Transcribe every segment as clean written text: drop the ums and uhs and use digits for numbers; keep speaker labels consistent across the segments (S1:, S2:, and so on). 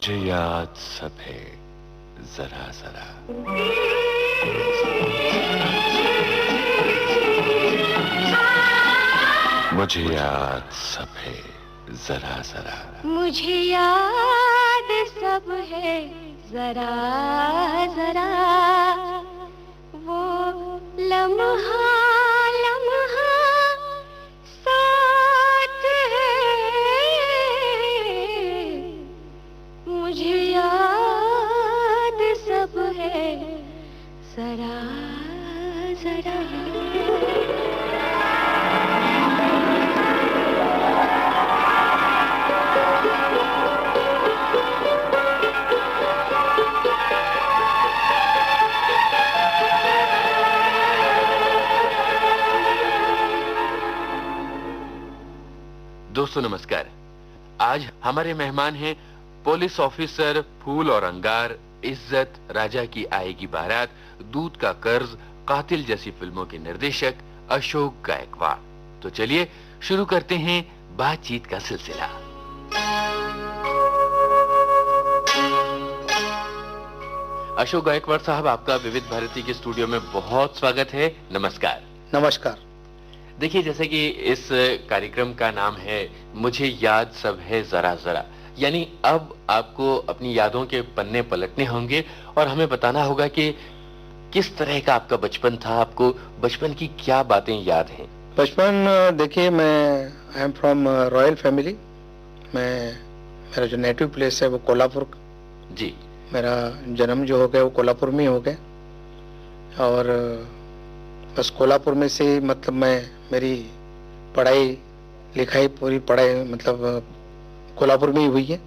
S1: मुझे याद सब है जरा जरा। मुझे याद सब है जरा जरा।
S2: मुझे याद सब है जरा जरा। वो लम्हा लम्हा साथ है। मुझे याद सब है जरा जरा।
S1: दोस्तों नमस्कार। आज हमारे मेहमान हैं पुलिस ऑफिसर फूल और अंगार, इज्जत, राजा की आएगी बारात, दूध का कर्ज, कातिल जैसी फिल्मों के निर्देशक अशोक गायकवाड़। तो चलिए शुरू करते हैं बातचीत का सिलसिला। अशोक गायकवाड़ साहब, आपका विविध भारती के स्टूडियो में बहुत स्वागत है। नमस्कार।
S3: नमस्कार।
S1: देखिए, जैसे कि इस कार्यक्रम का नाम है मुझे याद सब है जरा जरा, यानी अब आपको अपनी यादों के पन्ने पलटने होंगे और हमें बताना होगा कि किस तरह का आपका बचपन था, आपको बचपन की क्या बातें याद हैं।
S3: बचपन देखिए, मैं आई एम फ्रॉम रॉयल फैमिली। मेरा जो नेटिव प्लेस है वो कोल्हापुर।
S1: जी।
S3: मेरा जन्म जो हो गया वो कोल्हापुर में ही हो गया और बस कोल्हापुर में से ही मतलब मेरी पढ़ाई लिखाई पूरी पढ़ाई मतलब कोल्हापुर में ही हुई है।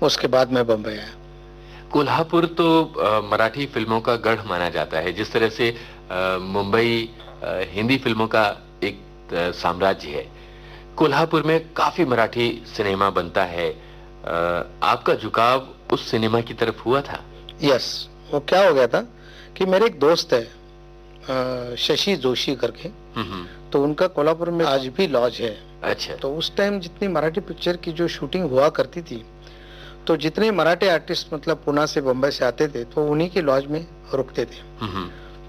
S3: उसके बाद मैं बम्बई आया।
S1: कोल्हापुर तो मराठी फिल्मों का गढ़ माना जाता है, जिस तरह से मुंबई हिंदी फिल्मों का एक साम्राज्य है। कोल्हापुर में काफी मराठी सिनेमा बनता है। आपका झुकाव उस सिनेमा की तरफ हुआ था?
S3: यस। वो क्या हो गया था कि मेरे एक दोस्त है शशि जोशी करके, तो उनका कोल्हापुर में आज भी लॉज है।
S1: अच्छा।
S3: तो उस टाइम जितनी मराठी पिक्चर की जो शूटिंग हुआ करती थी, तो जितने मराठी आर्टिस्ट मतलब पुणे से बम्बई से आते थे तो उन्हीं के लॉज में रुकते थे।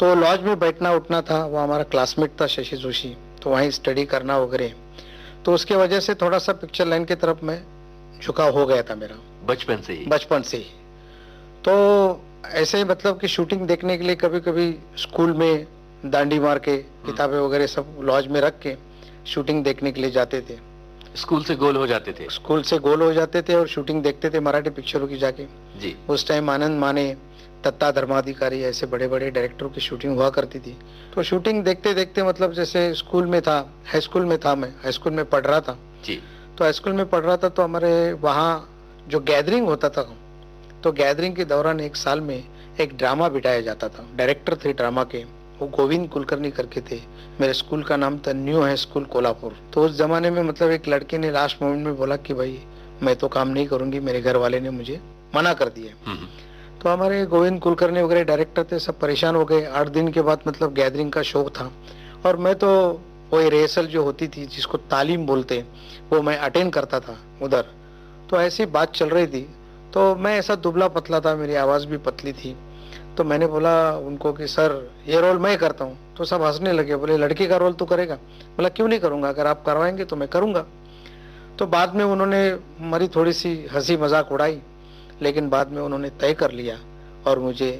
S3: तो लॉज में बैठना उठना था। वो हमारा क्लासमेट था शशि जोशी, तो वहीं स्टडी करना वगैरह। तो उसके वजह से थोड़ा सा पिक्चर लाइन की तरफ में झुकाव हो गया था मेरा
S1: बचपन से ही।
S3: तो ऐसे ही मतलब कि शूटिंग देखने के लिए कभी कभी स्कूल में दांडी मार के किताबें वगैरह सब लॉज में रख के शूटिंग देखने के लिए जाते थे।
S1: स्कूल से गोल हो जाते थे
S3: और शूटिंग देखते थे मराठी पिक्चरों की जाके।
S1: जी।
S3: उस टाइम आनंद माने, दत्ता धर्माधिकारी, ऐसे बड़े बड़े डायरेक्टरों की शूटिंग हुआ करती थी। तो शूटिंग देखते देखते मतलब जैसे स्कूल में था, हाई स्कूल में था, मैं हाई स्कूल में पढ़ रहा था।
S1: जी।
S3: तो हाई स्कूल में पढ़ रहा था तो हमारे वहाँ जो गैदरिंग होता था, तो गैदरिंग के दौरान एक साल में एक ड्रामा बिठाया जाता था। डायरेक्टर थे ड्रामा के, वो गोविंद कुलकर्णी करके थे। मेरे स्कूल का नाम था न्यू हाई स्कूल कोल्हापुर। तो उस जमाने में मतलब एक लड़के ने लास्ट मोमेंट में बोला कि भाई मैं तो काम नहीं करूंगी, मेरे घर वाले ने मुझे मना कर दिया। तो हमारे गोविंद कुलकर्णी वगैरह डायरेक्टर थे, सब परेशान हो गए। 8 दिन के बाद मतलब गैदरिंग का शो था और मैं तो वही रिहर्सल जो होती थी जिसको तालीम बोलते, वो मैं अटेंड करता था उधर। तो ऐसी बात चल रही थी। तो मैं ऐसा दुबला पतला था, मेरी आवाज भी पतली थी। तो मैंने बोला उनको कि सर ये रोल मैं करता हूँ। तो सब हंसने लगे, बोले लड़की का रोल तू करेगा? बोला क्यों नहीं करूंगा, अगर आप करवाएंगे तो मैं करूंगा। तो बाद में उन्होंने हमारी थोड़ी सी हंसी मजाक उड़ाई, लेकिन बाद में उन्होंने तय कर लिया और मुझे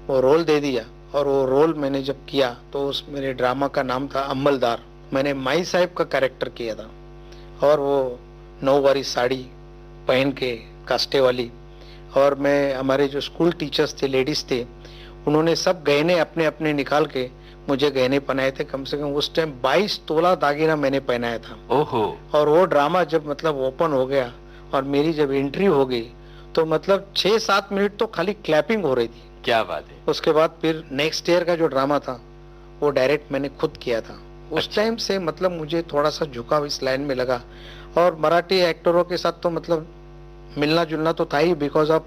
S3: वो रोल दे दिया। और वो रोल मैंने जब किया तो उस मेरे ड्रामा का नाम था अम्मलदार। मैंने माई साहब का कैरेक्टर किया था और वो 9 वारी साड़ी पहन के कास्टे वाली। और मैं, हमारे जो स्कूल टीचर्स थे, लेडीज थे, उन्होंने सब गहने अपने अपने निकाल के मुझे गहने पहनाए थे। कम से कम उस टाइम 22 तोला दागिना मैंने पहनाया था।
S1: ओहो।
S3: और वो ड्रामा जब मतलब ओपन हो गया और मेरी जब एंट्री हो गई तो मतलब 6-7 मिनट तो खाली क्लैपिंग हो रही थी।
S1: क्या बात है।
S3: उसके बाद फिर नेक्स्ट ईयर का जो ड्रामा था वो डायरेक्ट मैंने खुद किया था। उस टाइम से मतलब मुझे थोड़ा सा झुकाव इस लाइन में लगा। और मराठी एक्टरों के साथ तो मतलब मिलना जुलना तो था ही, because of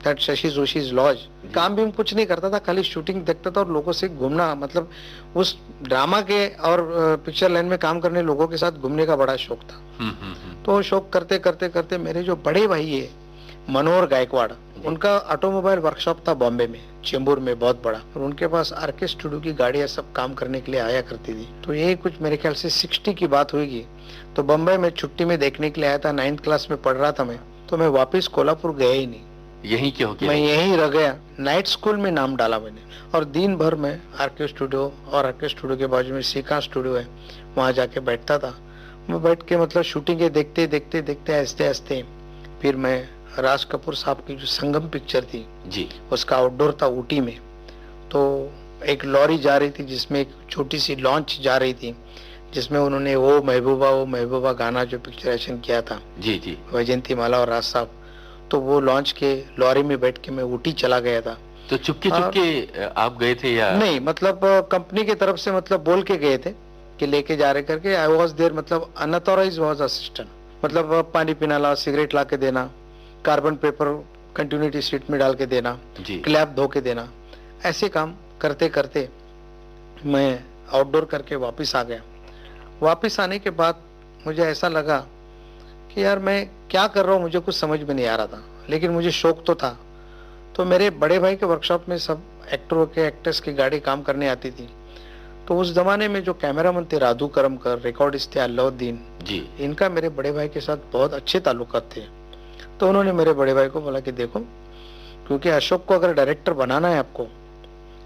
S3: that Shashi Joshi's lodge. काम भी कुछ नहीं करता था, खाली शूटिंग देखता था और लोगों से घूमना, मतलब उस ड्रामा के और पिक्चर लाइन में काम करने लोगों के साथ घूमने का बड़ा शौक था। तो शौक करते करते करते मेरे जो बड़े भाई है मनोहर गायकवाड़, उनका ऑटोमोबाइल वर्कशॉप था बॉम्बे में, चेंबूर में, बहुत बड़ा। और उनके पास आरके स्टूडियो की गाड़ियां सब काम करने के लिए आया करती थी। तो यही कुछ मेरे ख्याल से 60 की बात होगी। तो बम्बई में छुट्टी में देखने के लिए आया था, 9th क्लास में पढ़ रहा था मैं। तो मैं वापस कोल्हापुर गया ही नहीं,
S1: यहीं क्यों हो
S3: मैं यहीं रह गया। नाइट स्कूल में नाम डाला मैंने, और दिन भर मैं आरके स्टूडियो, और आरके स्टूडियो के बाजू में सीका स्टूडियो है, वहां जाके बैठता था। मैं बैठ के मतलब शूटिंग देखते देखते देखते आहिस्ते आहिस्ते फिर मैं राज कपूर साहब की जो संगम पिक्चर थी
S1: जी,
S3: उसका आउटडोर था ऊटी में। तो एक लॉरी जा रही थी जिसमें एक छोटी सी लॉन्च जा रही थी, जिसमें उन्होंने वो महबूबा गाना जो पिक्चराइजेशन किया था,
S1: जी जी,
S3: वैजयंती माला और राज साहब। तो वो लॉन्च के लॉरी में बैठ के मैं ऊटी चला गया था।
S1: तो चुपके चुपके आप गए थे या
S3: नहीं, मतलब कंपनी की तरफ से मतलब बोल के गए थे कि लेके जा रहे करके। आई वॉज देयर, मतलब अनऑथोराइज वॉज असिस्टेंट, मतलब पानी पीना ला, सिगरेट ला के देना, कार्बन पेपर कंटिन्यूटी सीट में डाल के देना,
S1: जी,
S3: क्लैप धो के देना, ऐसे काम करते करते मैं आउटडोर करके वापस आ गया। वापस आने के बाद मुझे ऐसा लगा कि यार मैं क्या कर रहा हूँ, मुझे कुछ समझ में नहीं आ रहा था, लेकिन मुझे शौक तो था। तो मेरे बड़े भाई के वर्कशॉप में सब एक्टरों के, एक्टर्स की गाड़ी काम करने आती थी। तो उस जमाने में जो कैमरामैन थे राधू करमकर, रिकॉर्डिस्ट थे अल्लाउद्दीन
S1: जी,
S3: इनका मेरे बड़े भाई के साथ बहुत अच्छे ताल्लुकात थे। तो उन्होंने मेरे बड़े भाई को बोला कि देखो, क्योंकि अशोक को अगर डायरेक्टर बनाना है आपको,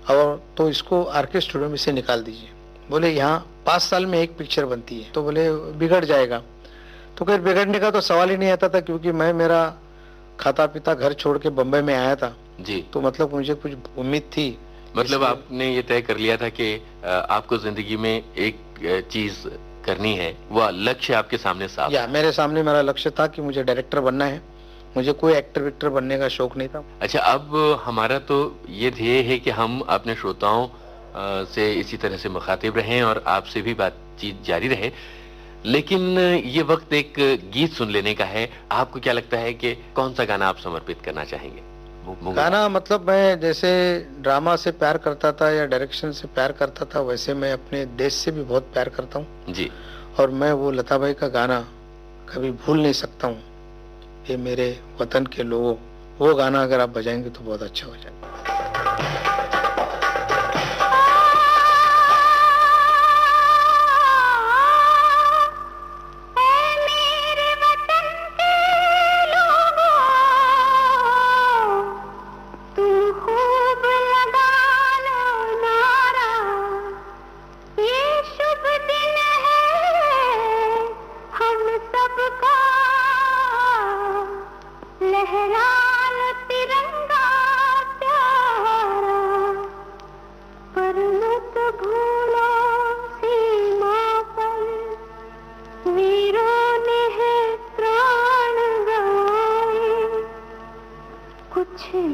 S3: और तो इसको आरके स्टूडियो में से निकाल दीजिए। बोले यहाँ 5 साल में एक पिक्चर बनती है, तो बोले बिगड़ जाएगा। तो फिर बिगड़ने का तो सवाल ही नहीं आता था, क्योंकि मैं मेरा खाता पीता घर छोड़ के बम्बई में आया था।
S1: जी,
S3: तो मतलब मुझे कुछ उम्मीद थी।
S1: मतलब आपने ये तय कर लिया था कि आपको जिंदगी में एक चीज करनी है, वह लक्ष्य आपके सामने साफ
S3: या मेरे सामने मेरा लक्ष्य था कि मुझे डायरेक्टर बनना है, मुझे कोई एक्टर विक्टर बनने का शौक नहीं था।
S1: अच्छा, अब हमारा तो ये ध्येय है कि हम अपने श्रोताओं से इसी तरह से मुखातिब रहें और आपसे भी बातचीत जारी रहे, लेकिन ये वक्त एक गीत सुन लेने का है। आपको क्या लगता है कि कौन सा गाना आप समर्पित करना चाहेंगे?
S3: गाना मतलब मैं जैसे ड्रामा से प्यार करता था या डायरेक्शन से प्यार करता था, वैसे मैं अपने देश से भी बहुत प्यार करता हूँ
S1: जी,
S3: और मैं वो लता भाई का गाना कभी भूल नहीं सकता हूँ, ये मेरे वतन के लोगों। वो गाना अगर आप बजाएंगे तो बहुत अच्छा हो जाएगा।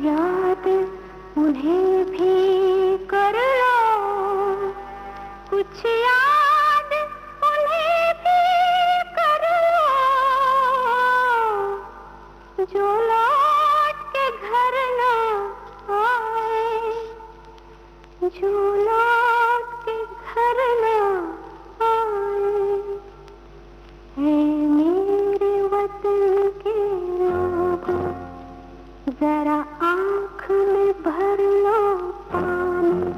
S2: याद उन्हें भी कर लो, कुछ याद उन्हें भी कर लो, जो लौट के घर ना आए, जो लौट के घर ना आए। है मेरे वतन के लोगों, जरा आँख में भर लो पानी,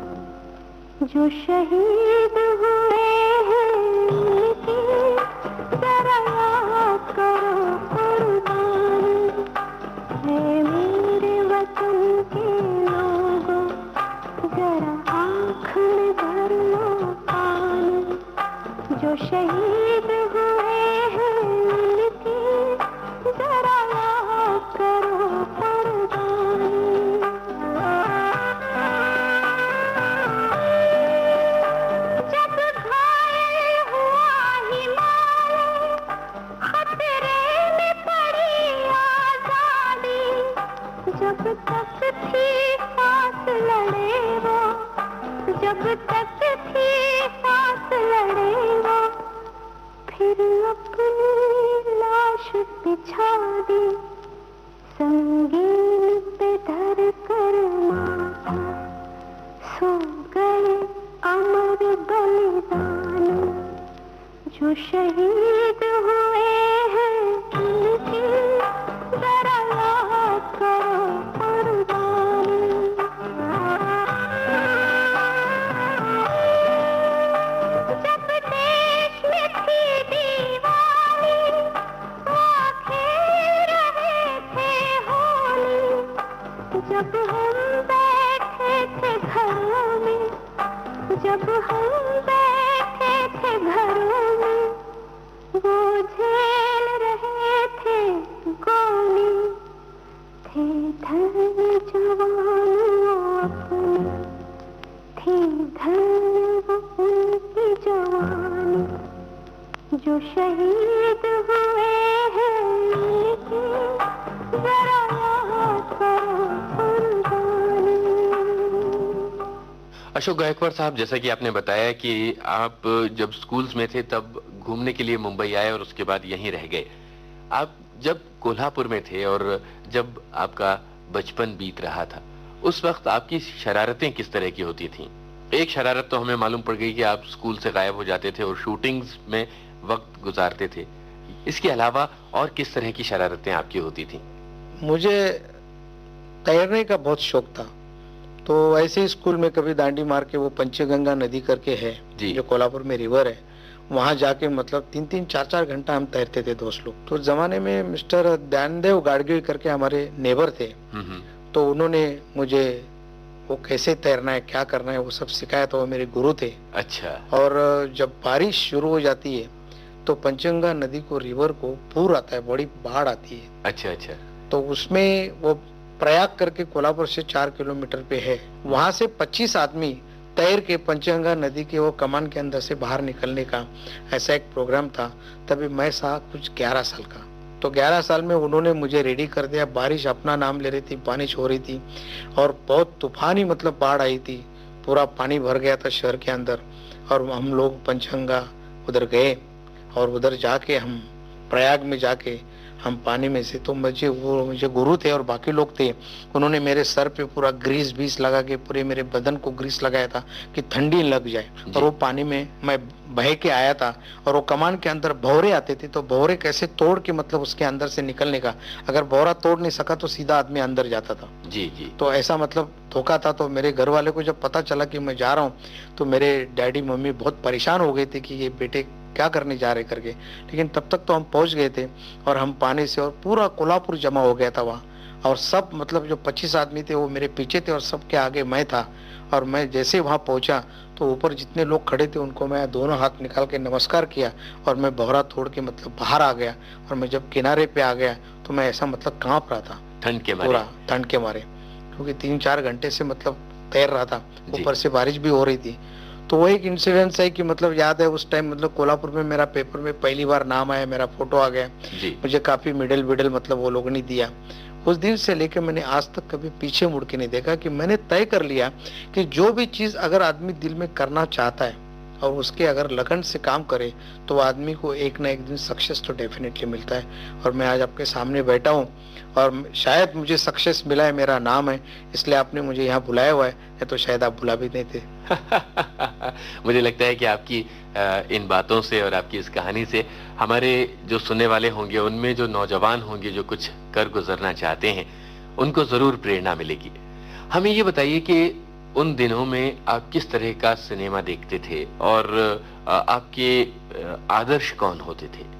S2: जो शहीद हुए हैं उनकी जरा याद करो कुर्बानी। है मेरे वतन के लोगों, जरा आँख में भर लो पानी, जो शहीद हुए हैं उनकी जरा याद करो कुर्बानी। जब घायल हुआ हिमालय, खतरे में पड़ी आजादी, जब तक थी सांस लड़े वो, जब तक थी सांस लड़े वो, फिर अपनी लाश बिछा दी, संगीन पे धर कर माथा, सो गए अमर बलिदानी, जो शहीद हुए हैं उनकी जरा जब हम बैठे थे घरों में, जब हम बैठे थे घरों में, वो झेल रहे थे गोली, थे धन जवानों अपनी, थी धन वो उनकी जवानी, जो शहीद हुए हैं लेकिन जरा याद करो कुर्बानी।
S1: अशोक गायकवाड़ साहब, जैसा कि आपने बताया कि आप जब स्कूल्स में थे तब घूमने के लिए मुंबई आए और उसके बाद यहीं रह गए। आप जब कोल्हापुर में थे और जब आपका बचपन बीत रहा था, उस वक्त आपकी शरारतें किस तरह की होती थीं? एक शरारत तो हमें मालूम पड़ गई कि आप स्कूल से गायब हो जाते थे और शूटिंग्स में वक्त गुजारते थे। इसके अलावा और किस तरह की शरारतें आपकी होती थीं?
S3: मुझे तैरने का बहुत शौक था, तो ऐसे ही स्कूल में कभी दांडी मार के, वो पंचगंगा नदी करके है
S1: जी।
S3: जो कोल्हापुर में रिवर है, वहां जाके मतलब 3-3 4-4 घंटा हम तैरते थे दोस्त लोग। तो उस जमाने में मिस्टर ध्यानदेव गाडगिल करके हमारे नेबर थे, तो उन्होंने मुझे वो कैसे तैरना है, क्या करना है, वो सब सिखाया। तो वो मेरे गुरु थे।
S1: अच्छा।
S3: और जब बारिश शुरू हो जाती है तो पंचगंगा नदी को, रिवर को पूर आता है, बड़ी बाढ़ आती है।
S1: अच्छा अच्छा।
S3: तो उसमें वो प्रयाग करके कोल्हापुर से 4 किलोमीटर पे है, वहां से 25 आदमी तैर के पंचगंगा नदी के वो कमान के अंदर से बाहर निकलने का ऐसा एक प्रोग्राम था। तभी मैं था कुछ 11 साल का। तो 11 साल में उन्होंने मुझे रेडी कर दिया। बारिश अपना नाम ले रही थी, बारिश हो रही थी और बहुत तूफानी मतलब बाढ़ आई थी, पूरा पानी भर गया था शहर के अंदर। और हम लोग पंचगंगा उधर गए और उधर जाके हम प्रयाग में जाके हम पानी में से, तो मुझे गुरु थे और बाकी लोग थे, उन्होंने मेरे सर पे पूरा ग्रीस लगा के पूरे मेरे बदन को ग्रीस लगाया था कि ठंडी लग जाए। और वो पानी में मैं बह के आया था और वो कमान के अंदर भौरे आते थे, तो भौरे कैसे तोड़ के मतलब उसके अंदर से निकलने का, अगर भौरा तोड़ नहीं सका तो सीधा आदमी अंदर जाता था।
S1: जी जी।
S3: तो ऐसा मतलब धोखा था। तो मेरे घर वाले को जब पता चला कि मैं जा रहा हूँ, तो मेरे डैडी मम्मी बहुत परेशान हो गए थे कि ये बेटे क्या करने जा रहे करके। लेकिन तब तक तो हम पहुंच गए थे और हम पानी से, और पूरा कोल्हापुर जमा हो गया था वहाँ। और सब मतलब जो 25 आदमी थे वो मेरे पीछे थे और सबके आगे मैं था। और मैं जैसे वहाँ पहुंचा तो ऊपर जितने लोग खड़े थे उनको मैं दोनों हाथ निकाल के नमस्कार किया और मैं बहरा तोड़ के मतलब बाहर आ गया। और मैं जब किनारे पे आ गया तो मैं ऐसा मतलब कांप रहा था
S1: ठंड के मारे।
S3: पूरा ठंड के मारे, क्योंकि 3-4 घंटे से मतलब तैर रहा था,
S1: जी।
S3: ऊपर से बारिश भी हो रही थी। तो वो एक इंसिडेंस है कि मतलब याद है उस टाइम मतलब कोल्हापुर में मेरा पेपर में पहली बार नाम आया, मेरा फोटो आ गया।
S1: जी।
S3: मुझे काफी मेडल वेडल मतलब वो लोगों ने दिया। उस दिन से लेकर मैंने आज तक कभी पीछे मुड़ के नहीं देखा, कि मैंने तय कर लिया कि जो भी चीज अगर आदमी दिल में करना चाहता है और उसके अगर लगन से काम करे तो आदमी को एक ना एक दिन सक्सेस तो डेफिनेटली मिलता है। और मैं आज आपके सामने बैठा हूँ और शायद मुझे सक्सेस मिला है, मेरा नाम है, इसलिए आपने मुझे यहाँ बुलाया हुआ है, या तो शायद आप बुला भी नहीं थे।
S1: मुझे लगता है कि आपकी इन बातों से और आपकी इस कहानी से हमारे जो सुनने वाले होंगे, उनमें जो नौजवान होंगे जो कुछ कर गुजरना चाहते हैं, उनको जरूर प्रेरणा मिलेगी। हमें ये बताइए कि उन दिनों में आप किस तरह का सिनेमा देखते थे और आपके आदर्श कौन होते थे?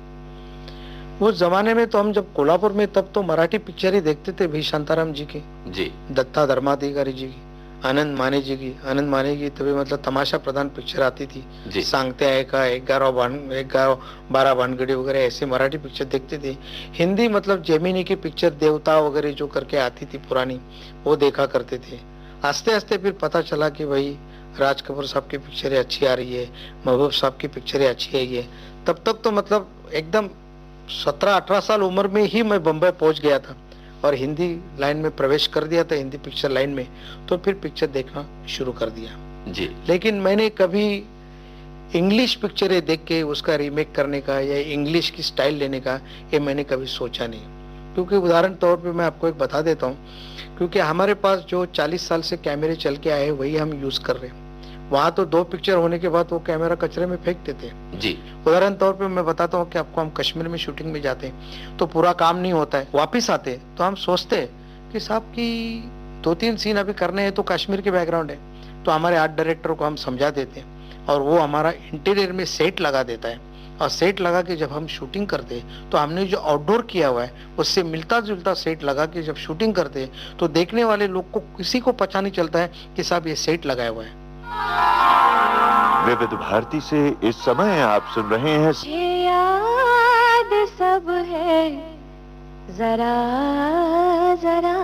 S3: उस जमाने में तो हम जब कोल्हापुर में, तब तो मराठी पिक्चर ही देखते थे भी, शांताराम जी की,
S1: जी।
S3: दत्ता धर्माधिकारी जी की, आनंद माने जी की। आनंद माने की तभी मतलब तमाशा प्रधान पिक्चर आती थी,
S1: जी।
S3: सांगते आहे का, 11-12 भानगडी वगैरह, ऐसे मराठी पिक्चर देखते थे। हिंदी मतलब जेमिनी की पिक्चर देवता वगैरह जो करके आती थी पुरानी, वो देखा करते थे। आस्ते आस्ते फिर पता चला कि भाई राज कपूर साहब की पिक्चरें अच्छी आ रही है, महबूब साहब की पिक्चरें अच्छी आई है। तब तक तो मतलब एकदम 17-18 साल उम्र में ही मैं बम्बई पहुंच गया था और हिंदी लाइन में प्रवेश कर दिया था, हिंदी पिक्चर लाइन में। तो फिर पिक्चर देखना शुरू कर दिया
S1: जी।
S3: लेकिन मैंने कभी इंग्लिश पिक्चरें देख के उसका रीमेक करने का या इंग्लिश की स्टाइल लेने का, ये मैंने कभी सोचा नहीं। क्योंकि उदाहरण तौर पे मैं आपको एक बता देता हूँ, क्योंकि हमारे पास जो 40 साल से कैमरे चल के आए वही हम यूज कर रहे हैं। वहां तो 2 पिक्चर होने के बाद वो कैमरा कचरे में फेंक देते हैं।
S1: जी।
S3: उदाहरण तौर पे मैं बताता हूँ कि आपको, हम कश्मीर में शूटिंग में जाते हैं तो पूरा काम नहीं होता है, वापिस आते हैं तो हम सोचते हैं कि साहब की 2-3 सीन अभी करने हैं तो कश्मीर के बैकग्राउंड है, तो हमारे आर्ट डायरेक्टर को हम समझा देते हैं और वो हमारा इंटीरियर में सेट लगा देता है और सेट लगा के जब हम शूटिंग करते तो हमने जो आउटडोर किया हुआ है उससे मिलता जुलता सेट लगा के जब शूटिंग करते तो देखने वाले लोग को किसी को पता नहीं चलता है कि साहब ये सेट लगाया हुआ है।
S4: विविध भारती से इस समय आप सुन रहे हैं
S2: ये याद सब है जरा जरा।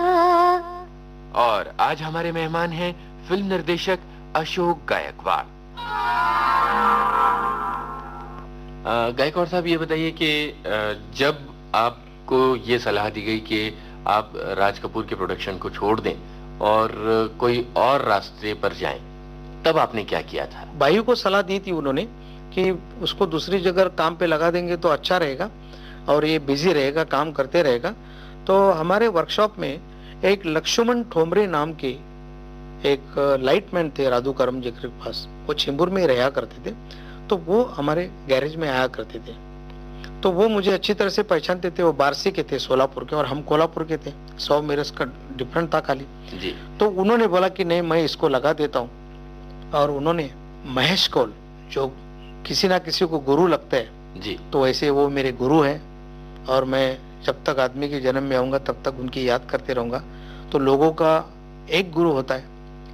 S1: और आज हमारे मेहमान हैं फिल्म निर्देशक अशोक गायकवाड़। गायकवाड़ साहब, ये बताइए कि जब आपको ये सलाह दी गई कि आप राज कपूर के प्रोडक्शन को छोड़ दें और कोई और रास्ते पर जाएं, तब आपने क्या किया था?
S3: भाइयों को सलाह दी थी उन्होंने कि उसको दूसरी जगह काम पे लगा देंगे तो अच्छा रहेगा और ये बिजी रहेगा, काम करते रहेगा। तो हमारे वर्कशॉप में एक लक्ष्मण ठोमरे नाम के एक लाइटमैन थे राधू करम जी के पास, वो चिंबुर में रहा करते थे। तो वो हमारे गैरेज में आया करते थे, तो वो मुझे अच्छी तरह से पहचानते थे। वो बारसी के थे, सोलापुर के, और हम कोल्हापुर के थे। 100 मीटर का डिफरेंट था खाली
S1: जी।
S3: तो उन्होंने बोला कि नहीं, मैं इसको लगा देता हूँ। और उन्होंने महेश कौल, जो किसी ना किसी को गुरु लगता है
S1: जी,
S3: तो वैसे वो मेरे गुरु हैं और मैं जब तक आदमी के जन्म में आऊंगा तब तक उनकी याद करते रहूंगा। तो लोगों का एक गुरु होता है,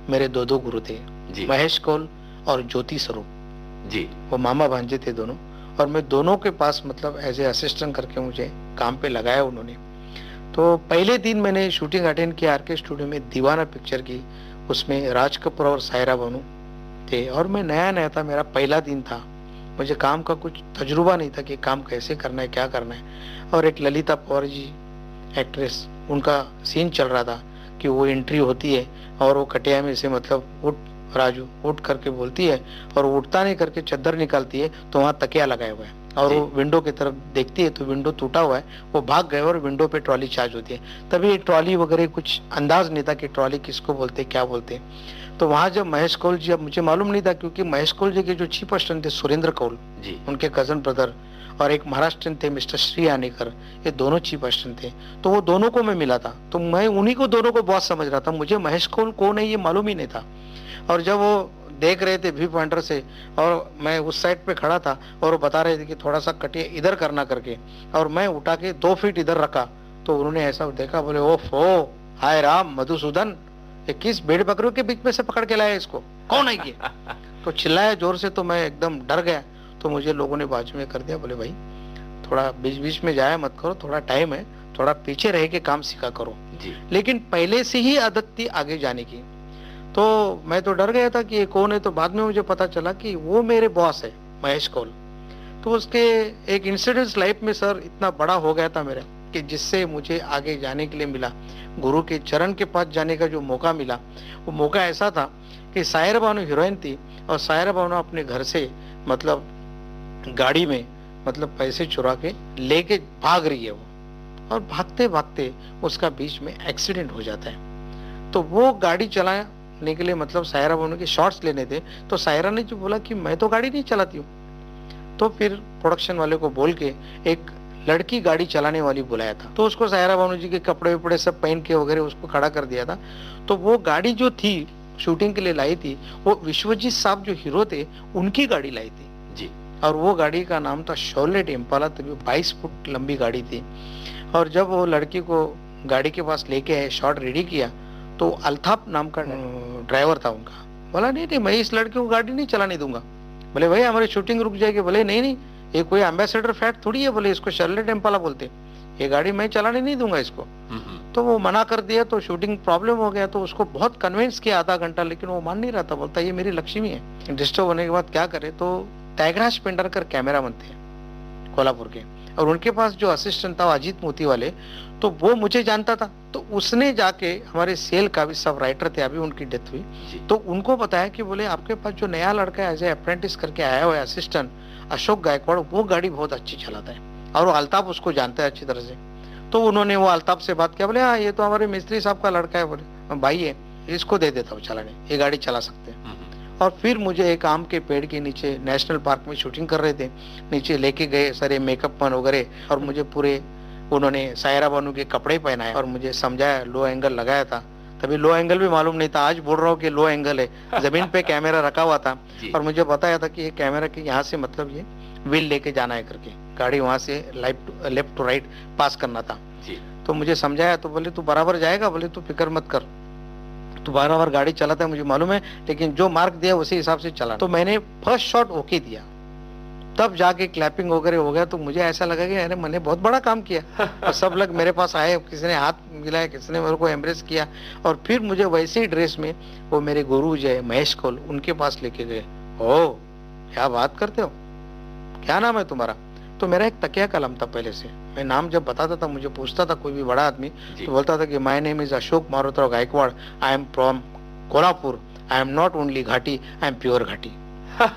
S3: मेरे दो गुरु थे
S1: जी,
S3: महेश कौल और ज्योति स्वरूप।
S1: जी,
S3: वो मामा भांजे थे दोनों, और मैं दोनों के पास मतलब एज ए असिस्टेंट करके मुझे काम पे लगाया उन्होंने। तो पहले दिन मैंने शूटिंग अटेंड किया आरके स्टूडियो में, दीवाना पिक्चर की। उसमें राज कपूर और सायरा बानू थे और मैं नया था, मेरा पहला दिन था, मुझे काम का कुछ तजुर्बा नहीं था कि काम कैसे करना है, क्या करना है। और एक ललिता पवार जी एक्ट्रेस, उनका सीन चल रहा था कि वो एंट्री होती है और वो कटिया में से मतलब उठ राजू उठ करके बोलती है और वो उठता नहीं करके चद्दर निकालती है तो वहाँ तकिया लगाया हुआ है और वो विंडो की तरफ देखती है तो विंडो टूटा हुआ है। वो भाग गए और विंडो पे ट्रॉली चार्ज होती है। तभी ट्रॉली वगैरह कुछ अंदाज नहीं था कि ट्रॉली किसको बोलते क्या बोलते। तो वहाँ जब महेश कौल जी, अब मुझे मालूम नहीं था क्योंकि महेश कौल जी के जो चीफ असिस्टेंट थे सुरेंद्र कौल
S1: जी,
S3: उनके कजन ब्रदर, और एक महाराष्ट्रन थे मिस्टर श्री आनेकर, ये दोनों चीफ असिस्टेंट थे। तो वो दोनों को मैं मिला था, तो मैं उन्हीं को दोनों को बॉस समझ रहा था, मुझे महेश कौल कौन है ये मालूम ही नहीं था। और जब वो देख रहे थे व्यू पॉइंटर से और मैं उस साइड पे खड़ा था और वो बता रहे थे कि थोड़ा सा कटिए इधर करना करके, और मैं उठा के 2 फीट इधर रखा तो उन्होंने ऐसा देखा, बोले ओफो हाय राम मधुसूदन, ये किस भेड़ बकरियों के बीच में से पकड़ के लाया इसको, कौन है ये? तो चिल्लाया जोर से, तो मैं एकदम डर गया। तो मुझे लोगों ने बाजू में कर दिया, बोले भाई थोड़ा बीच बीच में जाया मत करो, थोड़ा टाइम है, थोड़ा पीछे रह के काम सीखा करो।
S1: जी,
S3: लेकिन पहले से ही आदत थी आगे जाने की। तो मैं तो डर गया था कि ये कौन है। तो बाद में मुझे पता चला कि वो मेरे बॉस है महेश कौल। तो उसके एक इंसिडेंस लाइफ में सर इतना बड़ा हो गया था मेरा कि जिससे मुझे आगे जाने के लिए मिला, गुरु के चरण के पास जाने का जो मौका मिला, वो मौका ऐसा था कि सायरा बानू हीरोइन थी और सायरा बानू अपने घर से मतलब गाड़ी में मतलब पैसे चुरा के लेके भाग रही है वो, और भागते भागते उसका बीच में एक्सीडेंट हो जाता है। तो वो गाड़ी चलाने के लिए मतलब सायरा बानू के शॉट्स लेने थे, तो सायरा ने जो बोला कि मैं तो गाड़ी नहीं चलाती हूँ, तो फिर प्रोडक्शन वाले को बोल के एक लड़की गाड़ी चलाने वाली बुलाया था। तो उसको सायरा बानू जी के कपड़े वपड़े सब पहन के वगैरह उसको खड़ा कर दिया था। तो वो गाड़ी जो थी शूटिंग के लिए लाई थी, वो विश्वजीत साहब जो हीरो थे उनकी गाड़ी लाई थी
S1: जी,
S3: और वो गाड़ी का नाम था शोलेट इम्पाला, तभी 22 फुट लंबी गाड़ी थी। और जब वो लड़की को गाड़ी के पास लेके आए, शॉट रेडी किया, तो अल्ताफ नाम का ड्राइवर था उनका, बोला नहीं नहीं मैं इस लड़के को गाड़ी नहीं चलाने दूंगा। बोले भाई हमारी शूटिंग रुक जाएगी। बोले नहीं नहीं, ये कोई एम्बेसडर फैट थोड़ी है, बोले इसको शर्लेट इम्पाला बोलते, ये गाड़ी मैं चलाने नहीं दूंगा इसको। तो वो मना कर दिया, तो शूटिंग प्रॉब्लम हो गया। तो उसको बहुत कन्विंस किया आधा घंटा, लेकिन वो मान नहीं रहा था, बोलता ये मेरी लक्ष्मी है। डिस्टर्ब होने के बाद क्या करे, तो त्यागराज पेंडरकर कैमरामैन थे कोल्हापुर के, और उनके पास जो असिस्टेंट था अजीत मोती वाले, तो वो मुझे जानता था। तो उसने जाके हमारे सेल का भी सब राइटर थे, अभी उनकी डेथ हुई, तो उनको बताया कि बोले आपके पास जो नया लड़का है एज ए अप्रेंटिस करके आया हुआ है असिस्टेंट अशोक गायकवाड़, वो गाड़ी बहुत अच्छी चलाता है और वो अल्ताफ उसको जानता है अच्छी तरह से। तो उन्होंने वो अल्ताफ से बात किया, बोले हाँ ये तो हमारे मिस्त्री साहब का लड़का है। बोले भाई है, इसको दे देता हूँ चलाने, ये गाड़ी चला सकते हैं। और फिर मुझे एक आम के पेड़ के नीचे नेशनल पार्क में शूटिंग कर रहे थे, नीचे लेके गए सारे मेकअप मैन वगैरह, और मुझे पूरे उन्होंने सायरा बानू के कपड़े पहनाए और मुझे समझाया, लो एंगल लगाया था, तभी लो एंगल भी मालूम नहीं था, आज बोल रहा हूँ कि लो एंगल है, जमीन पे कैमरा रखा हुआ था और मुझे बताया था कि ये कैमरा के यहाँ से मतलब ये व्हील लेके जाना है करके, गाड़ी वहां से लेफ्ट टू राइट पास करना था।
S1: जी।
S3: तो मुझे समझाया, तो बोले तू बराबर जाएगा, बोले तू फिक्र मत कर, तू बार गाड़ी चलाता है मुझे मालूम है, लेकिन जो मार्क दिया उसी हिसाब से चला। तो मैंने फर्स्ट शॉट ओके दिया, तब जाके क्लैपिंग वगैरह हो गया। तो मुझे ऐसा लगा कि अरे मैंने बहुत बड़ा काम किया। और सब लोग मेरे पास आए, किसी ने हाथ मिलाया, किसी ने मेरे को एम्ब्रेस किया, और फिर मुझे वैसे ही ड्रेस में वो मेरे गुरु जय महेश कौल उनके पास लेके गए। ओ क्या बात करते हो, क्या नाम है तुम्हारा? तो मेरा एक तकिया कलम था पहले से, मैं नाम जब बताता था, मुझे पूछता था कोई भी बड़ा आदमी, तो बोलता था कि my name is Ashok Marutrao Gaikwad, I am from Kolhapur, I am not only Ghati, I am pure घाटी।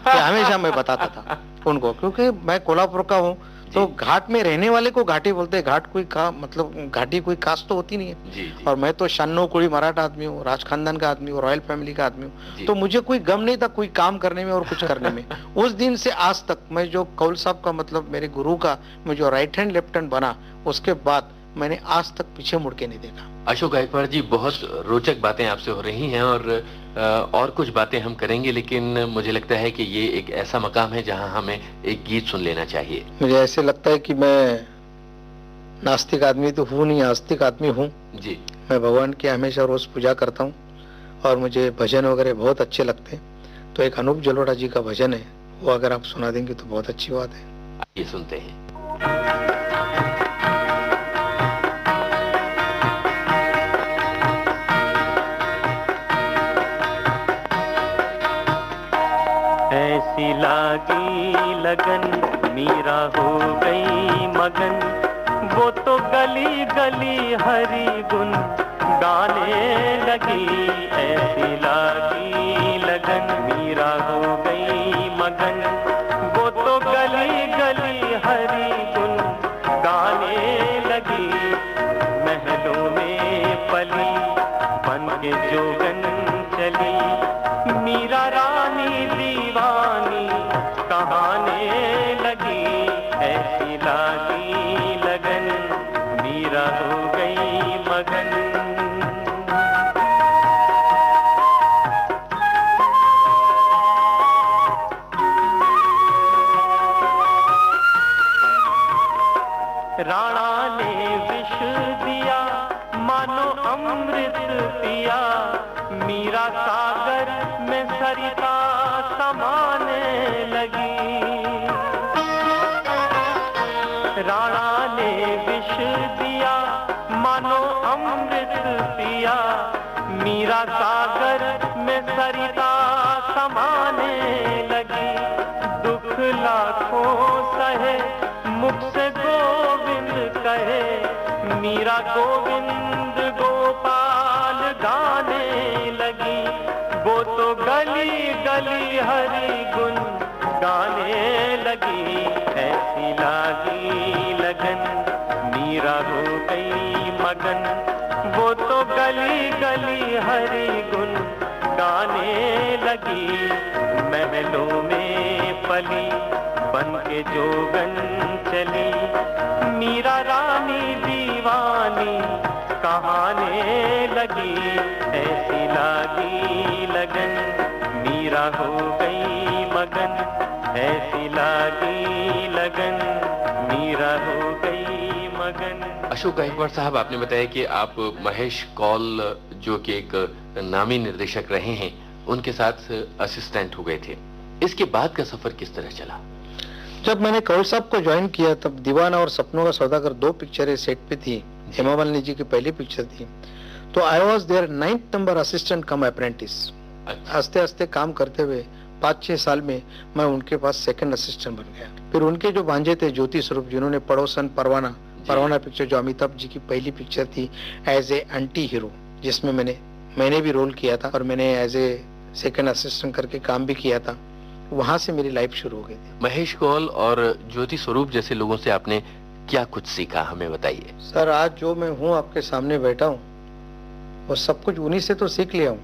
S3: हमेशा मैं बताता था उनको, क्योंकि मैं कोल्हापुर का हूँ, तो घाट में रहने वाले को घाटी बोलते हैं। घाट कोई का मतलब घाटी कोई कास्ट तो होती नहीं है।
S1: जी।
S3: और मैं तो 96 कुड़ी मराठा आदमी हूँ, राज खानदान का आदमी हूँ, रॉयल फैमिली का आदमी हूँ, तो मुझे कोई गम नहीं था कोई काम करने में और कुछ करने में। उस दिन से आज तक मैं जो कौल साहब का मतलब मेरे गुरु का मैं जो राइट हैंड लेफ्ट हैंड बना, उसके बाद मैंने आज तक पीछे मुड़ के नहीं देखा।
S1: अशोक गायकवाड़ जी, बहुत रोचक बातें आपसे हो रही हैं, और कुछ बातें हम करेंगे, लेकिन मुझे लगता है कि ये एक ऐसा मकाम है जहां हमें एक गीत सुन लेना चाहिए।
S3: मुझे ऐसे लगता है कि मैं नास्तिक आदमी तो हूँ नहीं, आस्तिक आदमी हूँ
S1: जी।
S3: मैं भगवान की हमेशा रोज पूजा करता हूँ, और मुझे भजन वगैरह बहुत अच्छे लगते हैं। तो एक अनूप जलोटा जी का भजन है, वो अगर आप सुना देंगे तो बहुत अच्छी बात है।
S1: ये सुनते हैं।
S5: ऐसी लागी लगन मीरा हो गई मगन, वो तो गली गली हरी गुन गाने लगी। ऐसी लागी लगन मीरा हो गई मगन, वो तो गली गली हरी गुन गाने लगी। महलों में पली बन के जोगन चली, मीरा रानी दीवानी कहाने लगी। ऐसी लागी लगन मीरा हो गई मगन। राणा ने विष दिया मानो अमृत पिया, मीरा सागर में सरिता समाने लगी। राणा ने विष दिया मानो अमृत पिया, मीरा सागर में सरिता समाने लगी। दुख लाखों सहे मुख से गोविंद कहे, मीरा गोविंद गोपाल गाने लगी। वो तो गली गली हरि गुण गाने लगी। ऐसी लागी लगन मीरा हो गई मगन, वो तो गली गली हरि गुण गाने लगी। महलों में पली बन के जोगन चली, मीरा रानी दीवानी कहाने लगी। ऐसी लागी लगन मीरा हो गई मगन, ऐसी लागी लगन मीरा हो गई मगन।
S1: अशोक गायकवाड़ साहब, आपने बताया कि आप महेश कौल जो कि एक नामी निर्देशक रहे हैं, उनके साथ असिस्टेंट हो गए थे। इसके बाद का सफर किस तरह चला?
S3: जब मैंने कौल साहब को ज्वाइन किया तब दीवाना और सपनों का सौदागर 2 पिक्चरें सेट पे थी। हेमा मालिनी जी की पहली पिक्चर थी, तो I was there 9th number assistant cum apprentice. आस्ते आस्ते काम करते हुए 5-6 साल में मैं उनके पास सेकंड असिस्टेंट बन गया। फिर उनके जो भांजे थे ज्योति स्वरूप, जिन्होंने पड़ोसन परवाना पिक्चर जो अमिताभ जी की पहली पिक्चर थी एज ए एंटी हीरो, जिसमें मैंने भी रोल किया था और मैंने एज ए सेकंड असिस्टेंट करके काम भी किया था। वहां से मेरी लाइफ शुरू हो गई थी।
S1: महेश कौल और ज्योति स्वरूप जैसे लोगों से आपने क्या कुछ सीखा, हमें बताइए।
S3: सर, आज जो मैं हूँ आपके सामने बैठा हूँ, वो सब कुछ उन्हीं से तो सीख लिया हूँ।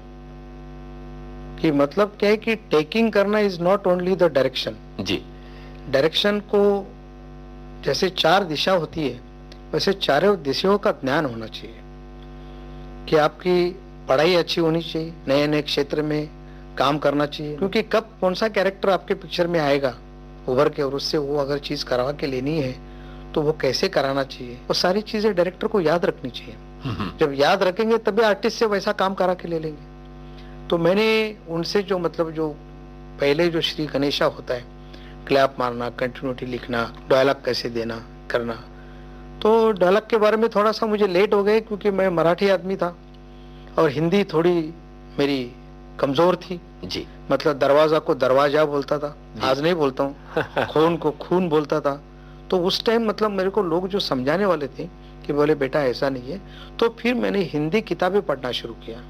S3: कि मतलब क्या है कि टेकिंग करना is not only the direction.
S1: जी।
S3: डायरेक्शन को जैसे 4 दिशा होती है, वैसे चारों दिशाओं का ज्ञान होना चाहिए। कि आपकी पढ़ाई अच्छी होनी चाहिए, नए नए क्षेत्र में काम करना चाहिए, क्योंकि कब कौन सा कैरेक्टर आपके पिक्चर में आएगा उभर के और उससे वो अगर चीज करवा के लेनी है तो वो कैसे कराना चाहिए, वो सारी चीजें डायरेक्टर को याद रखनी चाहिए। जब याद रखेंगे तभी आर्टिस्ट से वैसा काम करा के ले लेंगे। तो मैंने उनसे जो मतलब जो पहले जो श्री गणेशा होता है, क्लैप मारना, कंटिन्यूटी लिखना, डायलॉग कैसे देना करना, तो डायलॉग के बारे में थोड़ा सा मुझे लेट हो गए क्योंकि मैं मराठी आदमी था और हिंदी थोड़ी मेरी कमजोर थी।
S1: जी।
S3: मतलब दरवाजा को दरवाजा बोलता था, आज नहीं बोलता हूँ। खून को खून बोलता था। तो उस टाइम मतलब मेरे को लोग जो समझाने वाले थे कि बोले बेटा ऐसा नहीं है, तो फिर मैंने हिंदी किताबें पढ़ना शुरू किया